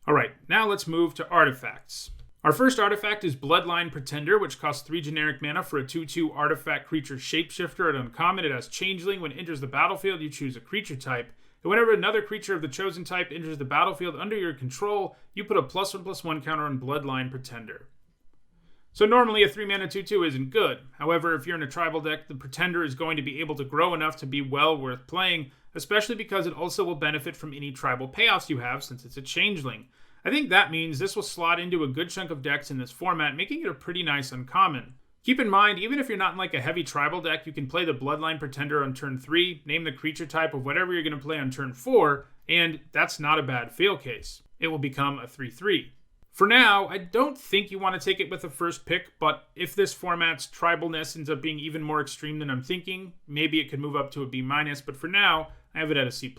A: Alright, now let's move to artifacts. Our first artifact is Bloodline Pretender, which costs 3 generic mana for a 2/2 artifact creature shapeshifter at uncommon. It has Changeling. When it enters the battlefield, you choose a creature type. And whenever another creature of the chosen type enters the battlefield under your control, you put a +1/+1 counter on Bloodline Pretender. So normally a 3 mana 2/2 isn't good. However, if you're in a tribal deck, the Pretender is going to be able to grow enough to be well worth playing, especially because it also will benefit from any tribal payoffs you have since it's a changeling. I think that means this will slot into a good chunk of decks in this format, making it a pretty nice uncommon. Keep in mind, even if you're not in like a heavy tribal deck, you can play the Bloodline Pretender on turn 3, name the creature type of whatever you're going to play on turn 4, and that's not a bad fail case. It will become a 3/3. For now, I don't think you want to take it with the first pick, but if this format's tribalness ends up being even more extreme than I'm thinking, maybe it could move up to a B-, but for now, I have it at a C+.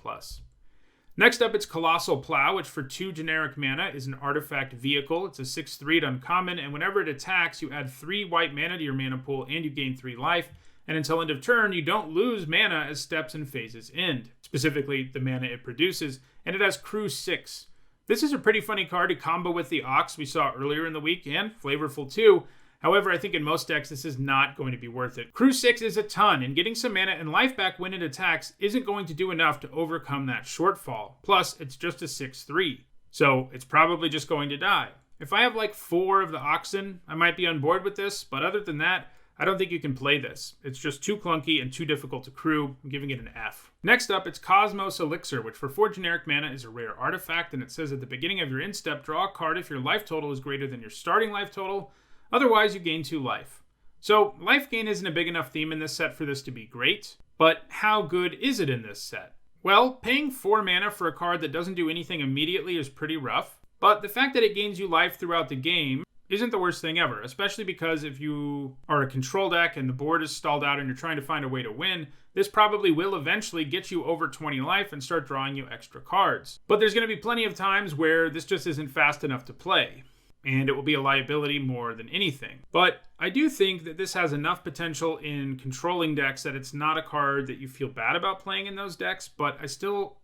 A: Next up, it's Colossal Plow, which for 2 generic mana is an artifact vehicle. It's a 6/3 uncommon, and whenever it attacks, you add 3 white mana to your mana pool, and you gain 3 life. and until end of turn, you don't lose mana as steps and phases end, specifically the mana it produces, and it has Crew 6. This is a pretty funny card to combo with the Ox we saw earlier in the week, and flavorful too. However, I think in most decks this is not going to be worth it. Crew 6 is a ton, and getting some mana and life back when it attacks isn't going to do enough to overcome that shortfall. Plus, it's just a 6/3, so it's probably just going to die. If I have like 4 of the Oxen, I might be on board with this, but other than that, I don't think you can play this. It's just too clunky and too difficult to crew. I'm giving it an F. Next up, it's Cosmo's Elixir, which for 4 generic mana is a rare artifact, and it says at the beginning of your end step, draw a card if your life total is greater than your starting life total. Otherwise, you gain 2 life. So, life gain isn't a big enough theme in this set for this to be great, but how good is it in this set? Well, paying 4 mana for a card that doesn't do anything immediately is pretty rough, but the fact that it gains you life throughout the game isn't the worst thing ever, especially because if you are a control deck and the board is stalled out and you're trying to find a way to win, this probably will eventually get you over 20 life and start drawing you extra cards. But there's going to be plenty of times where this just isn't fast enough to play, and it will be a liability more than anything. But I do think that this has enough potential in controlling decks that it's not a card that you feel bad about playing in those decks, but I still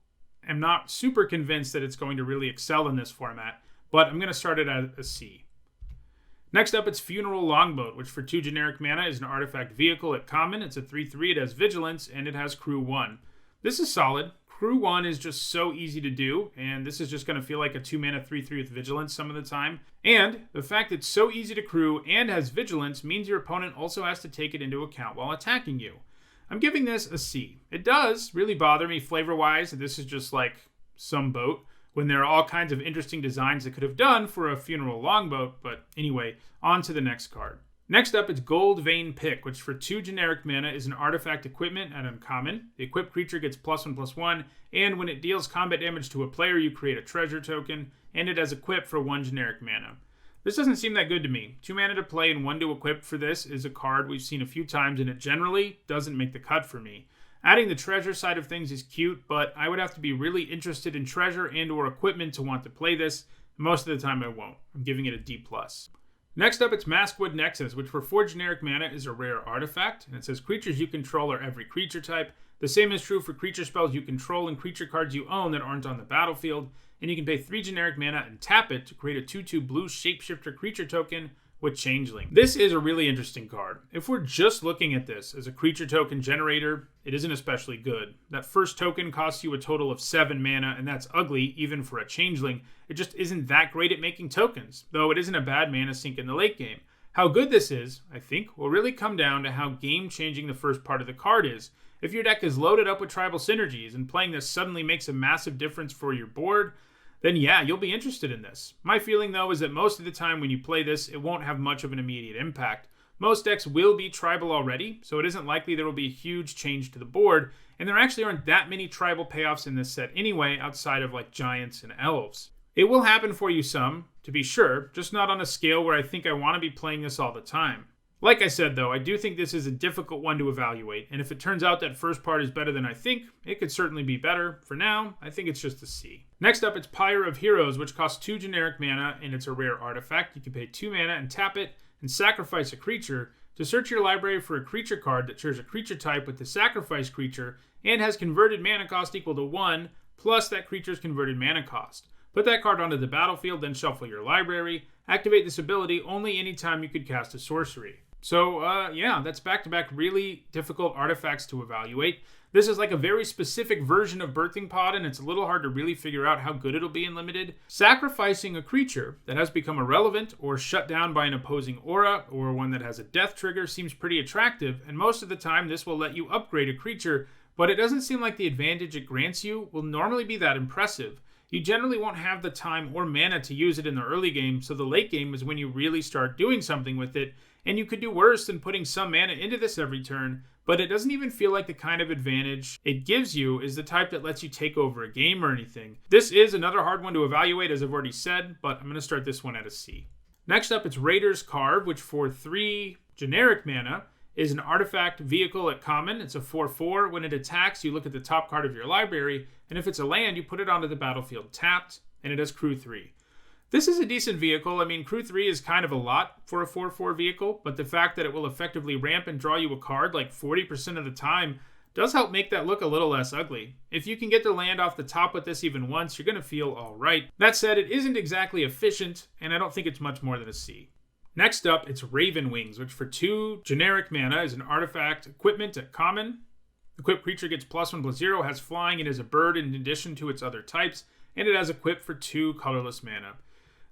A: am not super convinced that it's going to really excel in this format, but I'm going to start it at a C. Next up, it's Funeral Longboat, which for 2 generic mana is an artifact vehicle at common. It's a 3/3, it has Vigilance, and it has Crew 1. This is solid. Crew 1 is just so easy to do, and this is just going to feel like a 2 mana 3/3 with Vigilance some of the time. And the fact it's so easy to crew and has Vigilance means your opponent also has to take it into account while attacking you. I'm giving this a C. It does really bother me flavor-wise that this is just like some boat, when there are all kinds of interesting designs it could have done for a Funeral Longboat, but anyway, on to the next card. Next up, it's Gold Vein Pick, which for 2 generic mana is an artifact equipment at uncommon. The equipped creature gets +1/+1, and when it deals combat damage to a player, you create a treasure token, and it has equip for 1 generic mana. This doesn't seem that good to me. 2 mana to play and 1 to equip for this is a card we've seen a few times, and it generally doesn't make the cut for me. Adding the treasure side of things is cute, but I would have to be really interested in treasure and or equipment to want to play this. Most of the time I won't. I'm giving it a D+. Next up, it's Maskwood Nexus, which for 4 generic mana is a rare artifact, and it says creatures you control are every creature type. The same is true for creature spells you control and creature cards you own that aren't on the battlefield, and you can pay 3 generic mana and tap it to create a 2/2 blue shapeshifter creature token with Changeling. This is a really interesting card. If we're just looking at this as a creature token generator, it isn't especially good. That first token costs you a total of 7 mana, and that's ugly even for a Changeling. It just isn't that great at making tokens, though it isn't a bad mana sink in the late game. How good this is, I think, will really come down to how game-changing the first part of the card is. If your deck is loaded up with tribal synergies and playing this suddenly makes a massive difference for your board, then yeah, you'll be interested in this. My feeling though is that most of the time when you play this, it won't have much of an immediate impact. Most decks will be tribal already, so it isn't likely there will be a huge change to the board, and there actually aren't that many tribal payoffs in this set anyway, outside of like giants and elves. It will happen for you some, to be sure, just not on a scale where I think I want to be playing this all the time. Like I said though, I do think this is a difficult one to evaluate, and if it turns out that first part is better than I think, it could certainly be better. For now, I think it's just a C. Next up, it's Pyre of Heroes, which costs 2 generic mana, and it's a rare artifact. You can pay 2 mana and tap it, and sacrifice a creature to search your library for a creature card that shares a creature type with the sacrifice creature, and has converted mana cost equal to 1, plus that creature's converted mana cost. Put that card onto the battlefield, then shuffle your library. Activate this ability only anytime you could cast a sorcery. So, yeah, that's back-to-back really difficult artifacts to evaluate. This is like a very specific version of Birthing Pod, and it's a little hard to really figure out how good it'll be in Limited. Sacrificing a creature that has become irrelevant or shut down by an opposing aura, or one that has a death trigger, seems pretty attractive, and most of the time this will let you upgrade a creature, but it doesn't seem like the advantage it grants you will normally be that impressive. You generally won't have the time or mana to use it in the early game, so the late game is when you really start doing something with it, and you could do worse than putting some mana into this every turn, but it doesn't even feel like the kind of advantage it gives you is the type that lets you take over a game or anything. This is another hard one to evaluate, as I've already said, but I'm going to start this one at a C. Next up, it's Raider's Carve, which for 3 generic mana is an artifact vehicle at common. It's a 4/4. When it attacks, you look at the top card of your library, and if it's a land, you put it onto the battlefield tapped, and it has Crew 3. This is a decent vehicle. I mean, Crew 3 is kind of a lot for a 4/4 vehicle, but the fact that it will effectively ramp and draw you a card like 40% of the time does help make that look a little less ugly. If you can get to land off the top with this even once, you're going to feel alright. That said, it isn't exactly efficient, and I don't think it's much more than a C. Next up, it's Raven Wings, which for 2 generic mana is an artifact equipment at common. Equipped creature gets +1/+0, has flying, and is a bird in addition to its other types, and it has equip for 2 colorless mana.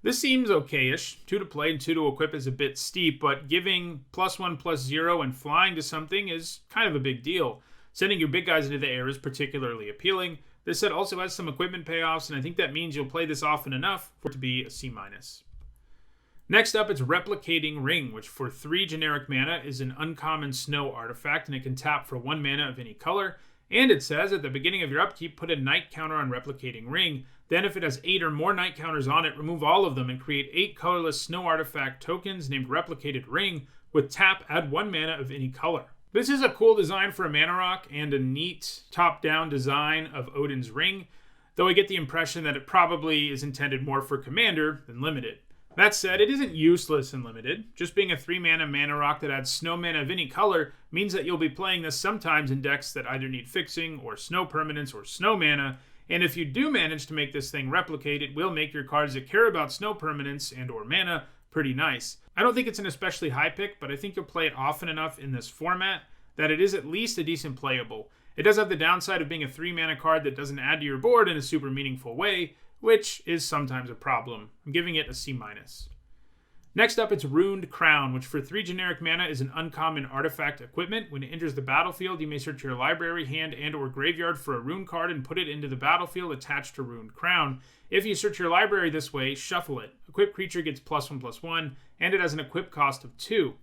A: This seems okay-ish. 2 to play and 2 to equip is a bit steep, but giving +1/+0 and flying to something is kind of a big deal. Sending your big guys into the air is particularly appealing. This set also has some equipment payoffs, and I think that means you'll play this often enough for it to be a C-. Next up, it's Replicating Ring, which for 3 generic mana is an uncommon snow artifact, and it can tap for 1 mana of any color. And it says at the beginning of your upkeep, put a night counter on Replicating Ring. Then if it has 8 or more night counters on it, remove all of them and create 8 colorless snow artifact tokens named Replicated Ring. With tap, add 1 mana of any color. This is a cool design for a mana rock and a neat top-down design of Odin's Ring, though I get the impression that it probably is intended more for Commander than Limited. That said, it isn't useless in Limited. Just being a 3-mana mana rock that adds snow mana of any color means that you'll be playing this sometimes in decks that either need fixing or snow permanence or snow mana, and if you do manage to make this thing replicate, it will make your cards that care about snow permanence and or mana pretty nice. I don't think it's an especially high pick, but I think you'll play it often enough in this format that it is at least a decent playable. It does have the downside of being a 3-mana card that doesn't add to your board in a super meaningful way, which is sometimes a problem. I'm giving it a C-. Next up, it's Runed Crown, which for 3 generic mana is an uncommon artifact equipment. When it enters the battlefield, you may search your library, hand, and or graveyard for a rune card and put it into the battlefield attached to Runed Crown. If you search your library this way, shuffle it. Equipped creature gets +1/+1, and it has an equip cost of 2.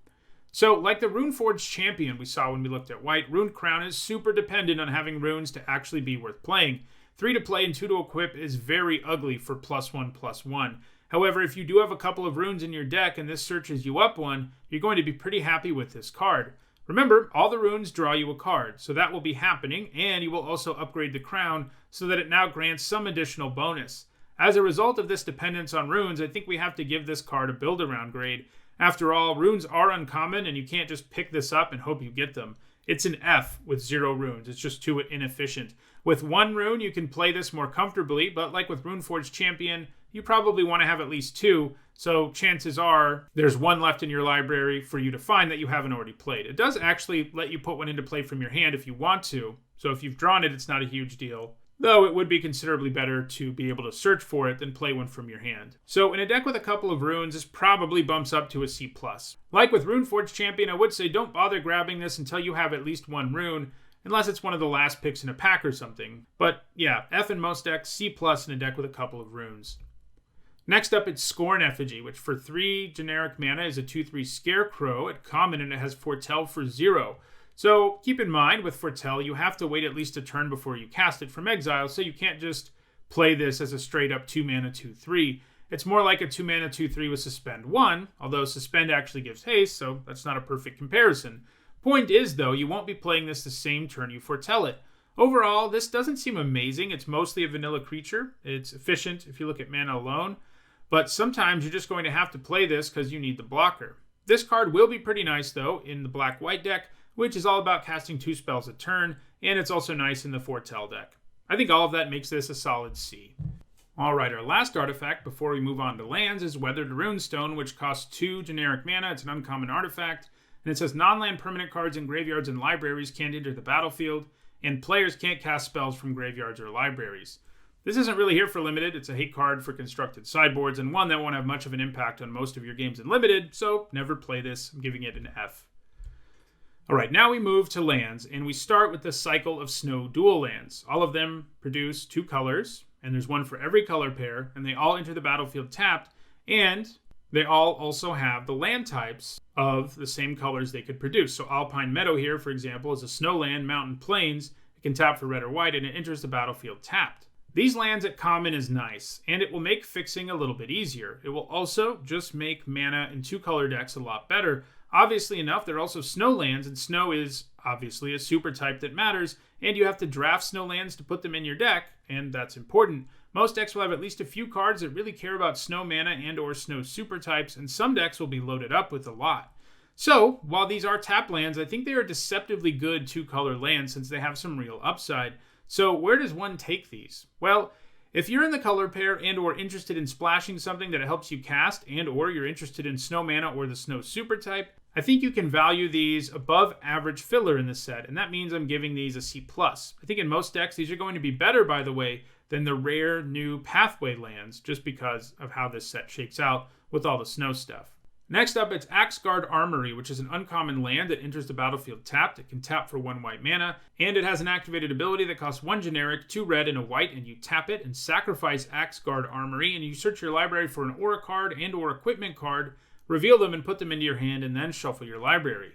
A: So, like the Runeforged Champion we saw when we looked at white, Runed Crown is super dependent on having runes to actually be worth playing. 3 to play and 2 to equip is very ugly for +1/+1. However, if you do have a couple of runes in your deck and this searches you up one, you're going to be pretty happy with this card. Remember, all the runes draw you a card, so that will be happening, and you will also upgrade the crown so that it now grants some additional bonus. As a result of this dependence on runes, I think we have to give this card a build-around grade. After all, runes are uncommon, and you can't just pick this up and hope you get them. It's an F with 0 runes. It's just too inefficient. With 1 rune, you can play this more comfortably, but like with Runeforged Champion, you probably want to have at least 2, so chances are there's 1 left in your library for you to find that you haven't already played. It does actually let you put 1 into play from your hand if you want to, so if you've drawn it, it's not a huge deal. Though it would be considerably better to be able to search for it than play 1 from your hand. So in a deck with a couple of runes, this probably bumps up to a C+. Like with Runeforged Champion, I would say don't bother grabbing this until you have at least 1 rune, unless it's one of the last picks in a pack or something. But yeah, F in most decks, C+ in a deck with a couple of runes. Next up, it's Scorn Effigy, which for 3 generic mana is a 2/3 Scarecrow at common, and it has Foretell for 0. So keep in mind, with Foretell, you have to wait at least a turn before you cast it from exile, so you can't just play this as a straight-up 2-mana 2/3. It's more like a 2-mana 2/3 with Suspend 1, although Suspend actually gives haste, so that's not a perfect comparison. Point is, though, you won't be playing this the same turn you Foretell it. Overall, this doesn't seem amazing. It's mostly a vanilla creature. It's efficient if you look at mana alone, but sometimes you're just going to have to play this because you need the blocker. This card will be pretty nice, though, in the black-white deck, which is all about casting 2 spells a turn, and it's also nice in the Foretell deck. I think all of that makes this a solid C. Alright, our last artifact before we move on to lands is Weathered Runestone, which costs 2 generic mana. It's an uncommon artifact, and it says non-land permanent cards in graveyards and libraries can't enter the battlefield, and players can't cast spells from graveyards or libraries. This isn't really here for Limited. It's a hate card for constructed sideboards, and one that won't have much of an impact on most of your games in Limited, so never play this. I'm giving it an F. Alright, now we move to lands, and we start with the cycle of Snow Dual Lands. All of them produce 2 colors, and there's 1 for every color pair, and they all enter the battlefield tapped, and they all also have the land types of the same colors they could produce. So Alpine Meadow here, for example, is a snowland, mountain, plains. It can tap for red or white, and it enters the battlefield tapped. These lands at common is nice, and it will make fixing a little bit easier. It will also just make mana in 2-color decks a lot better. Obviously enough, they're also snowlands, and snow is obviously a super type that matters, and you have to draft snowlands to put them in your deck, and that's important. Most decks will have at least a few cards that really care about snow mana and or snow super types, and some decks will be loaded up with a lot. So, while these are tap lands, I think they are deceptively good 2-color lands since they have some real upside. So where does one take these? Well, if you're in the color pair and or interested in splashing something that helps you cast and or you're interested in snow mana or the snow super type, I think you can value these above average filler in the set, and that means I'm giving these a C+. I think in most decks these are going to be better, by the way, than the rare new pathway lands, just because of how this set shakes out with all the snow stuff. Next up, it's Essica God Armory, which is an uncommon land that enters the battlefield tapped. It can tap for 1 white mana, and it has an activated ability that costs 1 generic, 2 red, and a white, and you tap it and sacrifice Essica God Armory, and you search your library for an aura card and or equipment card, reveal them and put them into your hand, and then shuffle your library.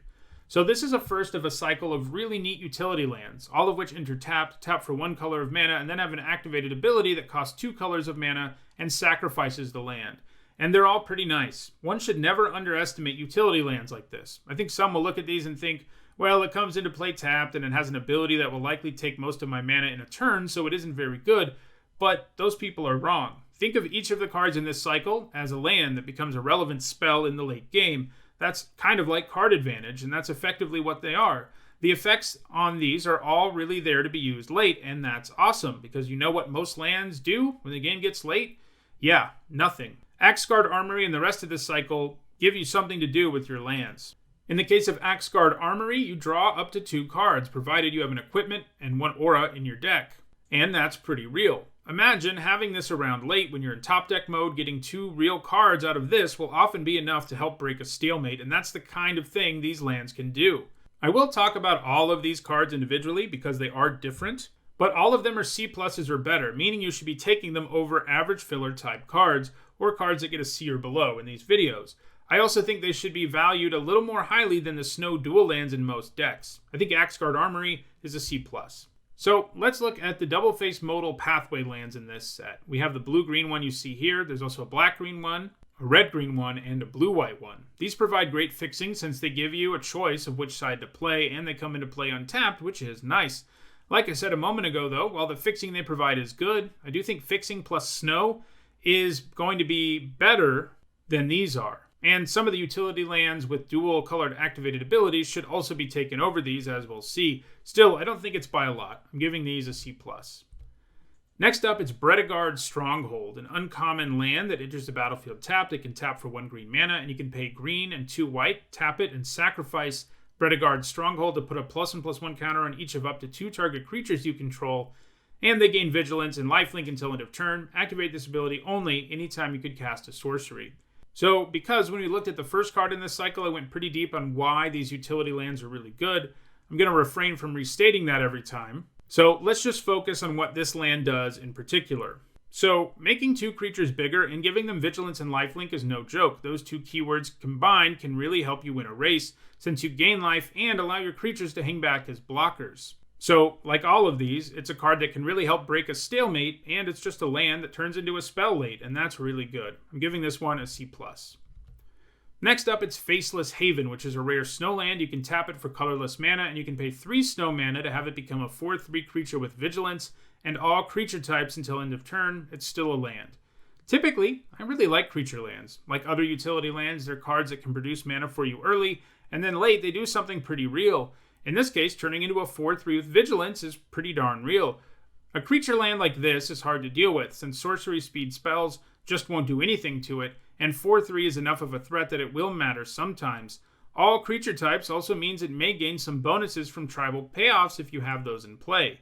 A: So this is a first of a cycle of really neat utility lands, all of which enter tapped, tap for 1 color of mana, and then have an activated ability that costs 2 colors of mana and sacrifices the land. And they're all pretty nice. One should never underestimate utility lands like this. I think some will look at these and think, well, it comes into play tapped and it has an ability that will likely take most of my mana in a turn, so it isn't very good, but those people are wrong. Think of each of the cards in this cycle as a land that becomes a relevant spell in the late game. That's kind of like card advantage, and that's effectively what they are. The effects on these are all really there to be used late, and that's awesome, because you know what most lands do when the game gets late? Yeah, nothing. Essica God Armory and the rest of this cycle give you something to do with your lands. In the case of Essica God Armory, you draw up to 2 cards, provided you have an equipment and 1 aura in your deck. And that's pretty real. Imagine having this around late when you're in top deck mode. Getting 2 real cards out of this will often be enough to help break a stalemate, and that's the kind of thing these lands can do. I will talk about all of these cards individually because they are different, but all of them are C+ or better, meaning you should be taking them over average filler type cards, or cards that get a C or below in these videos. I also think they should be valued a little more highly than the snow dual lands in most decks. I think Essica God Armory is a C+. So let's look at the double-face modal pathway lands in this set. We have the blue-green one you see here. There's also a black-green one, a red-green one, and a blue-white one. These provide great fixing since they give you a choice of which side to play, and they come into play untapped, which is nice. Like I said a moment ago, though, while the fixing they provide is good, I do think fixing plus snow is going to be better than these are. And some of the utility lands with dual colored activated abilities should also be taken over these, as we'll see. Still, I don't think it's by a lot. I'm giving these a C+. Next up, it's Bredegard's Stronghold, an uncommon land that enters the battlefield tapped. It can tap for 1 green mana, and you can pay green and 2 white, tap it, and sacrifice Bredegard's Stronghold to put a +1/+1 counter on each of up to 2 target creatures you control, and they gain vigilance and lifelink until end of turn. Activate this ability only anytime you could cast a sorcery. So, because when we looked at the first card in this cycle, I went pretty deep on why these utility lands are really good, I'm going to refrain from restating that every time. So, let's just focus on what this land does in particular. So, making 2 creatures bigger and giving them vigilance and lifelink is no joke. Those 2 keywords combined can really help you win a race, since you gain life and allow your creatures to hang back as blockers. So, like all of these, it's a card that can really help break a stalemate, and it's just a land that turns into a spell late, and that's really good. I'm giving this one a C+. Next up, it's Faceless Haven, which is a rare snow land. You can tap it for colorless mana, and you can pay 3 snow mana to have it become a 4/3 creature with vigilance, and all creature types until end of turn. It's still a land. Typically, I really like creature lands. Like other utility lands, they're cards that can produce mana for you early, and then late they do something pretty real. In this case, turning into a 4/3 with vigilance is pretty darn real. A creature land like this is hard to deal with, since sorcery speed spells just won't do anything to it, and 4/3 is enough of a threat that it will matter sometimes. All creature types also means it may gain some bonuses from tribal payoffs if you have those in play.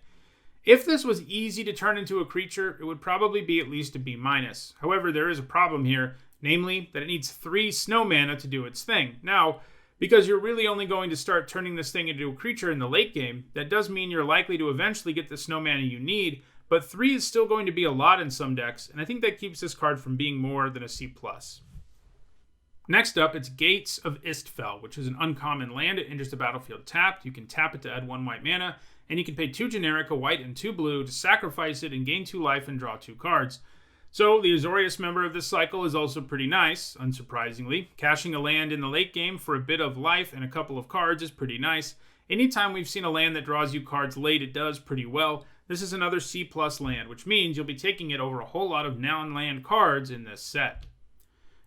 A: If this was easy to turn into a creature, it would probably be at least a B-. However, there is a problem here, namely that it needs 3 snow mana to do its thing. Now, because you're really only going to start turning this thing into a creature in the late game, that does mean you're likely to eventually get the snow mana you need, but 3 is still going to be a lot in some decks, and I think that keeps this card from being more than a C+. Next up, it's Gates of Istfell, which is an uncommon land. It enters the battlefield tapped. You can tap it to add 1 white mana, and you can pay 2 generic, a white, and 2 blue to sacrifice it and gain 2 life and draw 2 cards. So, the Azorius member of this cycle is also pretty nice, unsurprisingly. Cashing a land in the late game for a bit of life and a couple of cards is pretty nice. Anytime we've seen a land that draws you cards late, it does pretty well. this is another C+ land, which means you'll be taking it over a whole lot of non-land cards in this set.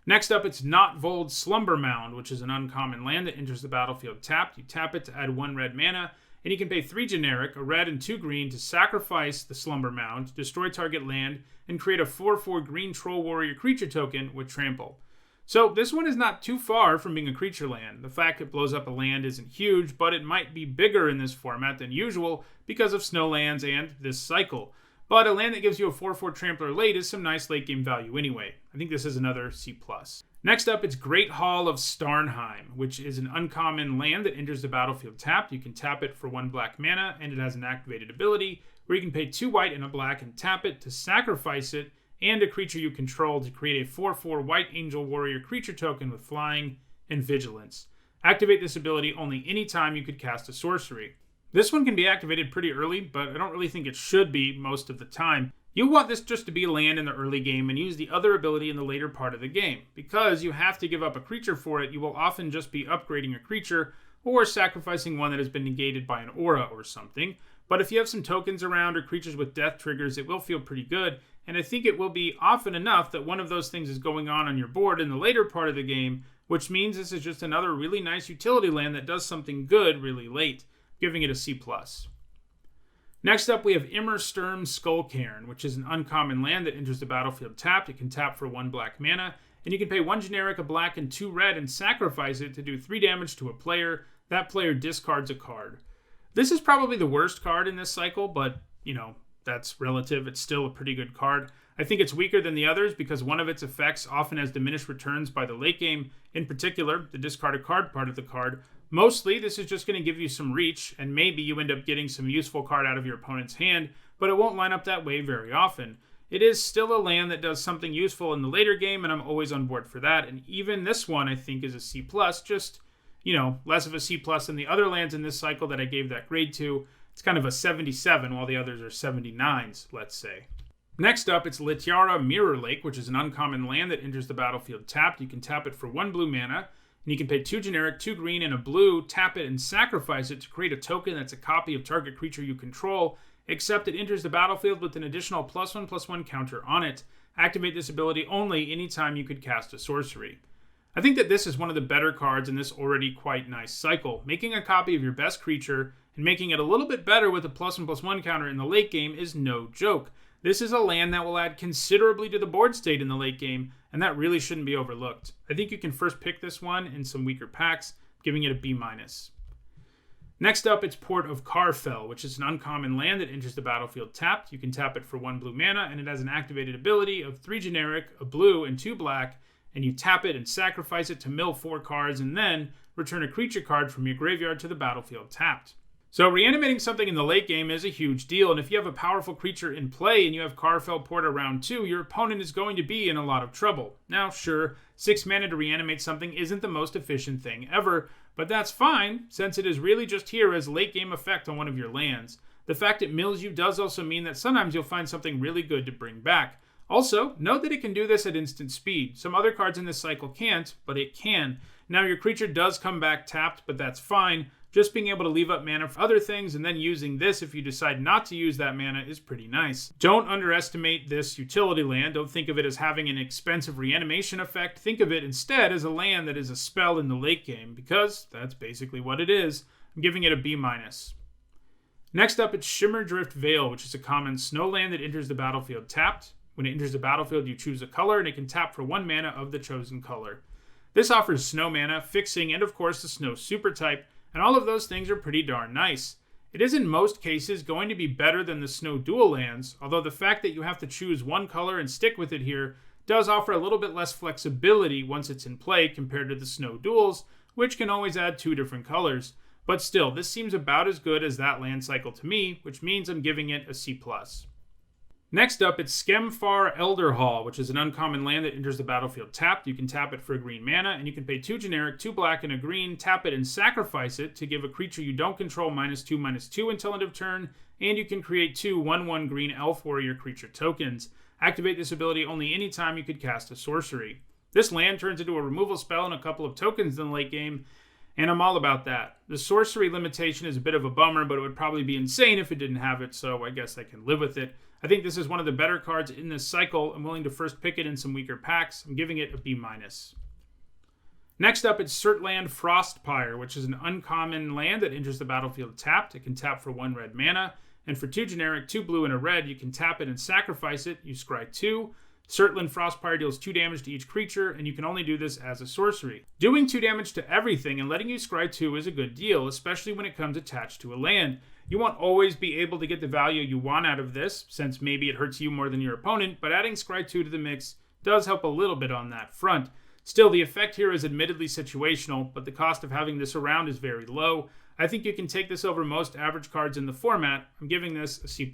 A: Next up, it's Notvold Slumber Mound, which is an uncommon land that enters the battlefield tapped. You tap it to add 1 red mana, and you can pay 3 generic, a red and 2 green, to sacrifice the Slumber Mound, destroy target land, and create a 4/4 green Troll Warrior creature token with trample. So this one is not too far from being a creature land. The fact it blows up a land isn't huge, but it might be bigger in this format than usual because of snow lands and this cycle. But a land that gives you a 4/4 trampler late is some nice late game value anyway. I think this is another C+. Next up, it's Great Hall of Starnheim, which is an uncommon land that enters the battlefield tapped. You can tap it for 1 black mana, and it has an activated ability where you can pay 2 white and a black and tap it to sacrifice it and a creature you control to create a 4/4 white angel warrior creature token with flying and vigilance. Activate this ability only anytime you could cast a sorcery. This one can be activated pretty early, but I don't really think it should be most of the time. You'll want this just to be a land in the early game and use the other ability in the later part of the game. Because you have to give up a creature for it, you will often just be upgrading a creature or sacrificing one that has been negated by an aura or something. But if you have some tokens around or creatures with death triggers, it will feel pretty good, and I think it will be often enough that one of those things is going on your board in the later part of the game, which means this is just another really nice utility land that does something good really late, giving it a C+. Next up, we have Emmersterm Skullcairn, which is an uncommon land that enters the battlefield tapped. It can tap for 1 black mana, and you can pay 1 generic, a black, and 2 red, and sacrifice it to do 3 damage to a player. That player discards a card. This is probably the worst card in this cycle, but, that's relative. It's still a pretty good card. I think it's weaker than the others because one of its effects often has diminished returns by the late game, in particular, the discard a card part of the card. Mostly, this is just going to give you some reach, and maybe you end up getting some useful card out of your opponent's hand, but it won't line up that way very often. It is still a land that does something useful in the later game, and I'm always on board for that, and even this one I think is a C+, just, less of a C+ than the other lands in this cycle that I gave that grade to. It's kind of a 77, while the others are 79s, let's say. Next up, it's Litiara Mirror Lake, which is an uncommon land that enters the battlefield tapped. You can tap it for 1 blue mana, and you can pay 2 generic, 2 green, and a blue, tap it, and sacrifice it to create a token that's a copy of target creature you control, except it enters the battlefield with an additional +1/+1 counter on it. Activate this ability only anytime you could cast a sorcery. I think that this is one of the better cards in this already quite nice cycle. Making a copy of your best creature and making it a little bit better with a +1/+1 counter in the late game is no joke. This is a land that will add considerably to the board state in the late game, and that really shouldn't be overlooked. I think you can first pick this one in some weaker packs, giving it a B-. Next up, it's Port of Karfell, which is an uncommon land that enters the battlefield tapped. You can tap it for 1 blue mana, and it has an activated ability of 3 generic, a blue, and 2 black, and you tap it and sacrifice it to mill 4 cards, and then return a creature card from your graveyard to the battlefield tapped. So reanimating something in the late game is a huge deal, and if you have a powerful creature in play and you have Karfell Port around 2, your opponent is going to be in a lot of trouble. Now, sure, 6 mana to reanimate something isn't the most efficient thing ever, but that's fine, since it is really just here as late game effect on one of your lands. The fact it mills you does also mean that sometimes you'll find something really good to bring back. Also, note that it can do this at instant speed. Some other cards in this cycle can't, but it can. Now, your creature does come back tapped, but that's fine. Just being able to leave up mana for other things and then using this if you decide not to use that mana is pretty nice. Don't underestimate this utility land. Don't think of it as having an expensive reanimation effect. Think of it instead as a land that is a spell in the late game, because that's basically what it is. I'm giving it a B-. Next up, it's Shimmerdrift Vale, which is a common snow land that enters the battlefield tapped. When it enters the battlefield, you choose a color, and it can tap for 1 mana of the chosen color. This offers snow mana, fixing, and of course the snow super type, and all of those things are pretty darn nice. It is in most cases going to be better than the snow dual lands, although the fact that you have to choose one color and stick with it here does offer a little bit less flexibility once it's in play compared to the snow duals, which can always add 2 different colors. But still, this seems about as good as that land cycle to me, which means I'm giving it a C+. Next up, it's Skemfar Elderhall, which is an uncommon land that enters the battlefield tapped. You can tap it for a green mana, and you can pay 2 generic, 2 black, and a green, tap it and sacrifice it to give a creature you don't control -2/-2 until end of turn, and you can create 2 1/1 green elf warrior creature tokens. Activate this ability only anytime you could cast a sorcery. This land turns into a removal spell and a couple of tokens in the late game, and I'm all about that. The sorcery limitation is a bit of a bummer, but it would probably be insane if it didn't have it, so I guess I can live with it. I think this is one of the better cards in this cycle. I'm willing to first pick it in some weaker packs. I'm giving it a B-. Next up, it's Surtland Frostpyre, which is an uncommon land that enters the battlefield tapped. It can tap for 1 red mana, and for 2 generic, 2 blue, and a red, you can tap it and sacrifice it. You scry 2. Surtland Frostpyre deals 2 damage to each creature, and you can only do this as a sorcery. Doing 2 damage to everything and letting you scry 2 is a good deal, especially when it comes attached to a land. You won't always be able to get the value you want out of this, since maybe it hurts you more than your opponent, but adding scry 2 to the mix does help a little bit on that front. Still, the effect here is admittedly situational, but the cost of having this around is very low. I think you can take this over most average cards in the format. I'm giving this a C+.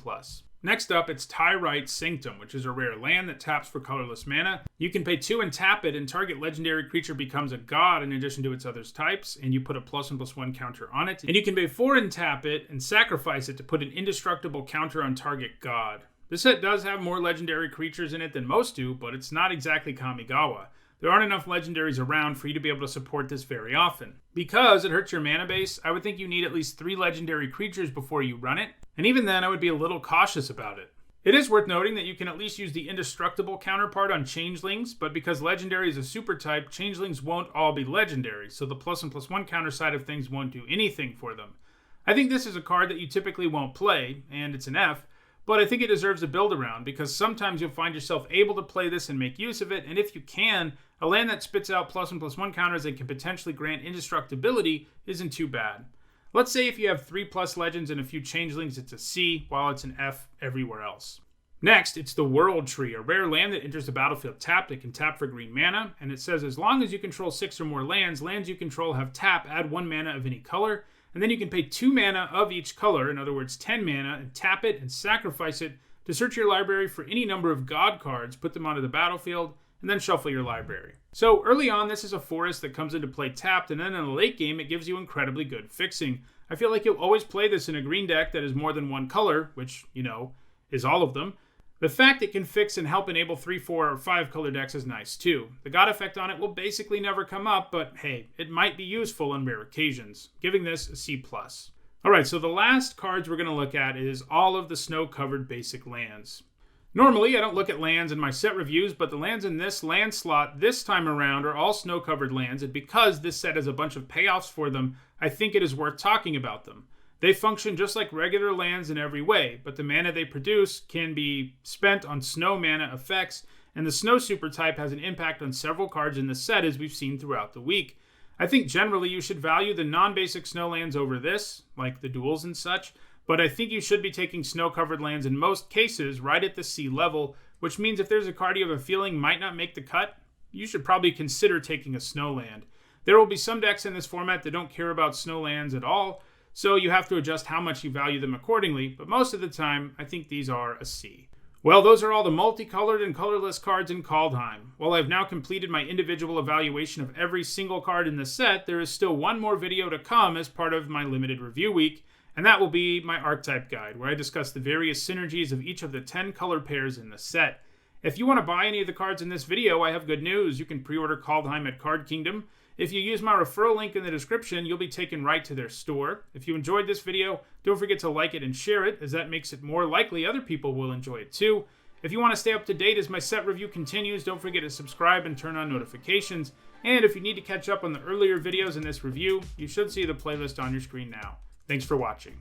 A: Next up, it's Tyrite Sanctum, which is a rare land that taps for colorless mana. You can pay 2 and tap it, and target legendary creature becomes a god in addition to its other types, and you put a +1/+1 counter on it. And you can pay 4 and tap it, and sacrifice it to put an indestructible counter on target god. This set does have more legendary creatures in it than most do, but it's not exactly Kamigawa. There aren't enough legendaries around for you to be able to support this very often. Because it hurts your mana base, I would think you need at least 3 legendary creatures before you run it, and even then I would be a little cautious about it. It is worth noting that you can at least use the indestructible counterpart on changelings, but because legendary is a super type, changelings won't all be legendary, so the +1/+1 counter side of things won't do anything for them. I think this is a card that you typically won't play, and it's an F, but I think it deserves a build around, because sometimes you'll find yourself able to play this and make use of it, and if you can, a land that spits out +1/+1 counters and can potentially grant indestructibility isn't too bad. Let's say if you have 3+ legends and a few changelings, it's a C, while it's an F everywhere else. Next, it's the World Tree, a rare land that enters the battlefield tapped. It can tap for green mana, and it says as long as you control 6 or more lands, lands you control have tap, add 1 mana of any color, and then you can pay 2 mana of each color, in other words 10 mana, and tap it and sacrifice it to search your library for any number of god cards, put them onto the battlefield, and then shuffle your library. So early on, this is a forest that comes into play tapped, and then in the late game, it gives you incredibly good fixing. I feel like you'll always play this in a green deck that is more than 1 color, which, is all of them. The fact it can fix and help enable 3, 4, or 5 color decks is nice too. The god effect on it will basically never come up, but hey, it might be useful on rare occasions. Giving this a C+. Alright, so the last cards we're going to look at is all of the snow-covered basic lands. Normally, I don't look at lands in my set reviews, but the lands in this land slot this time around are all snow-covered lands, and because this set has a bunch of payoffs for them, I think it is worth talking about them. They function just like regular lands in every way, but the mana they produce can be spent on snow mana effects, and the snow super type has an impact on several cards in the set as we've seen throughout the week. I think generally you should value the non-basic snow lands over this, like the duels and such, but I think you should be taking snow-covered lands in most cases right at the C level, which means if there's a card you have a feeling might not make the cut, you should probably consider taking a snow land. There will be some decks in this format that don't care about snow lands at all, so you have to adjust how much you value them accordingly, but most of the time, I think these are a C. Well, those are all the multicolored and colorless cards in Kaldheim. While I've now completed my individual evaluation of every single card in the set, there is still one more video to come as part of my limited review week, and that will be my archetype guide, where I discuss the various synergies of each of the 10 color pairs in the set. If you want to buy any of the cards in this video, I have good news. You can pre-order Kaldheim at Card Kingdom. If you use my referral link in the description, you'll be taken right to their store. If you enjoyed this video, don't forget to like it and share it, as that makes it more likely other people will enjoy it too. If you want to stay up to date as my set review continues, don't forget to subscribe and turn on notifications. And if you need to catch up on the earlier videos in this review, you should see the playlist on your screen now. Thanks for watching.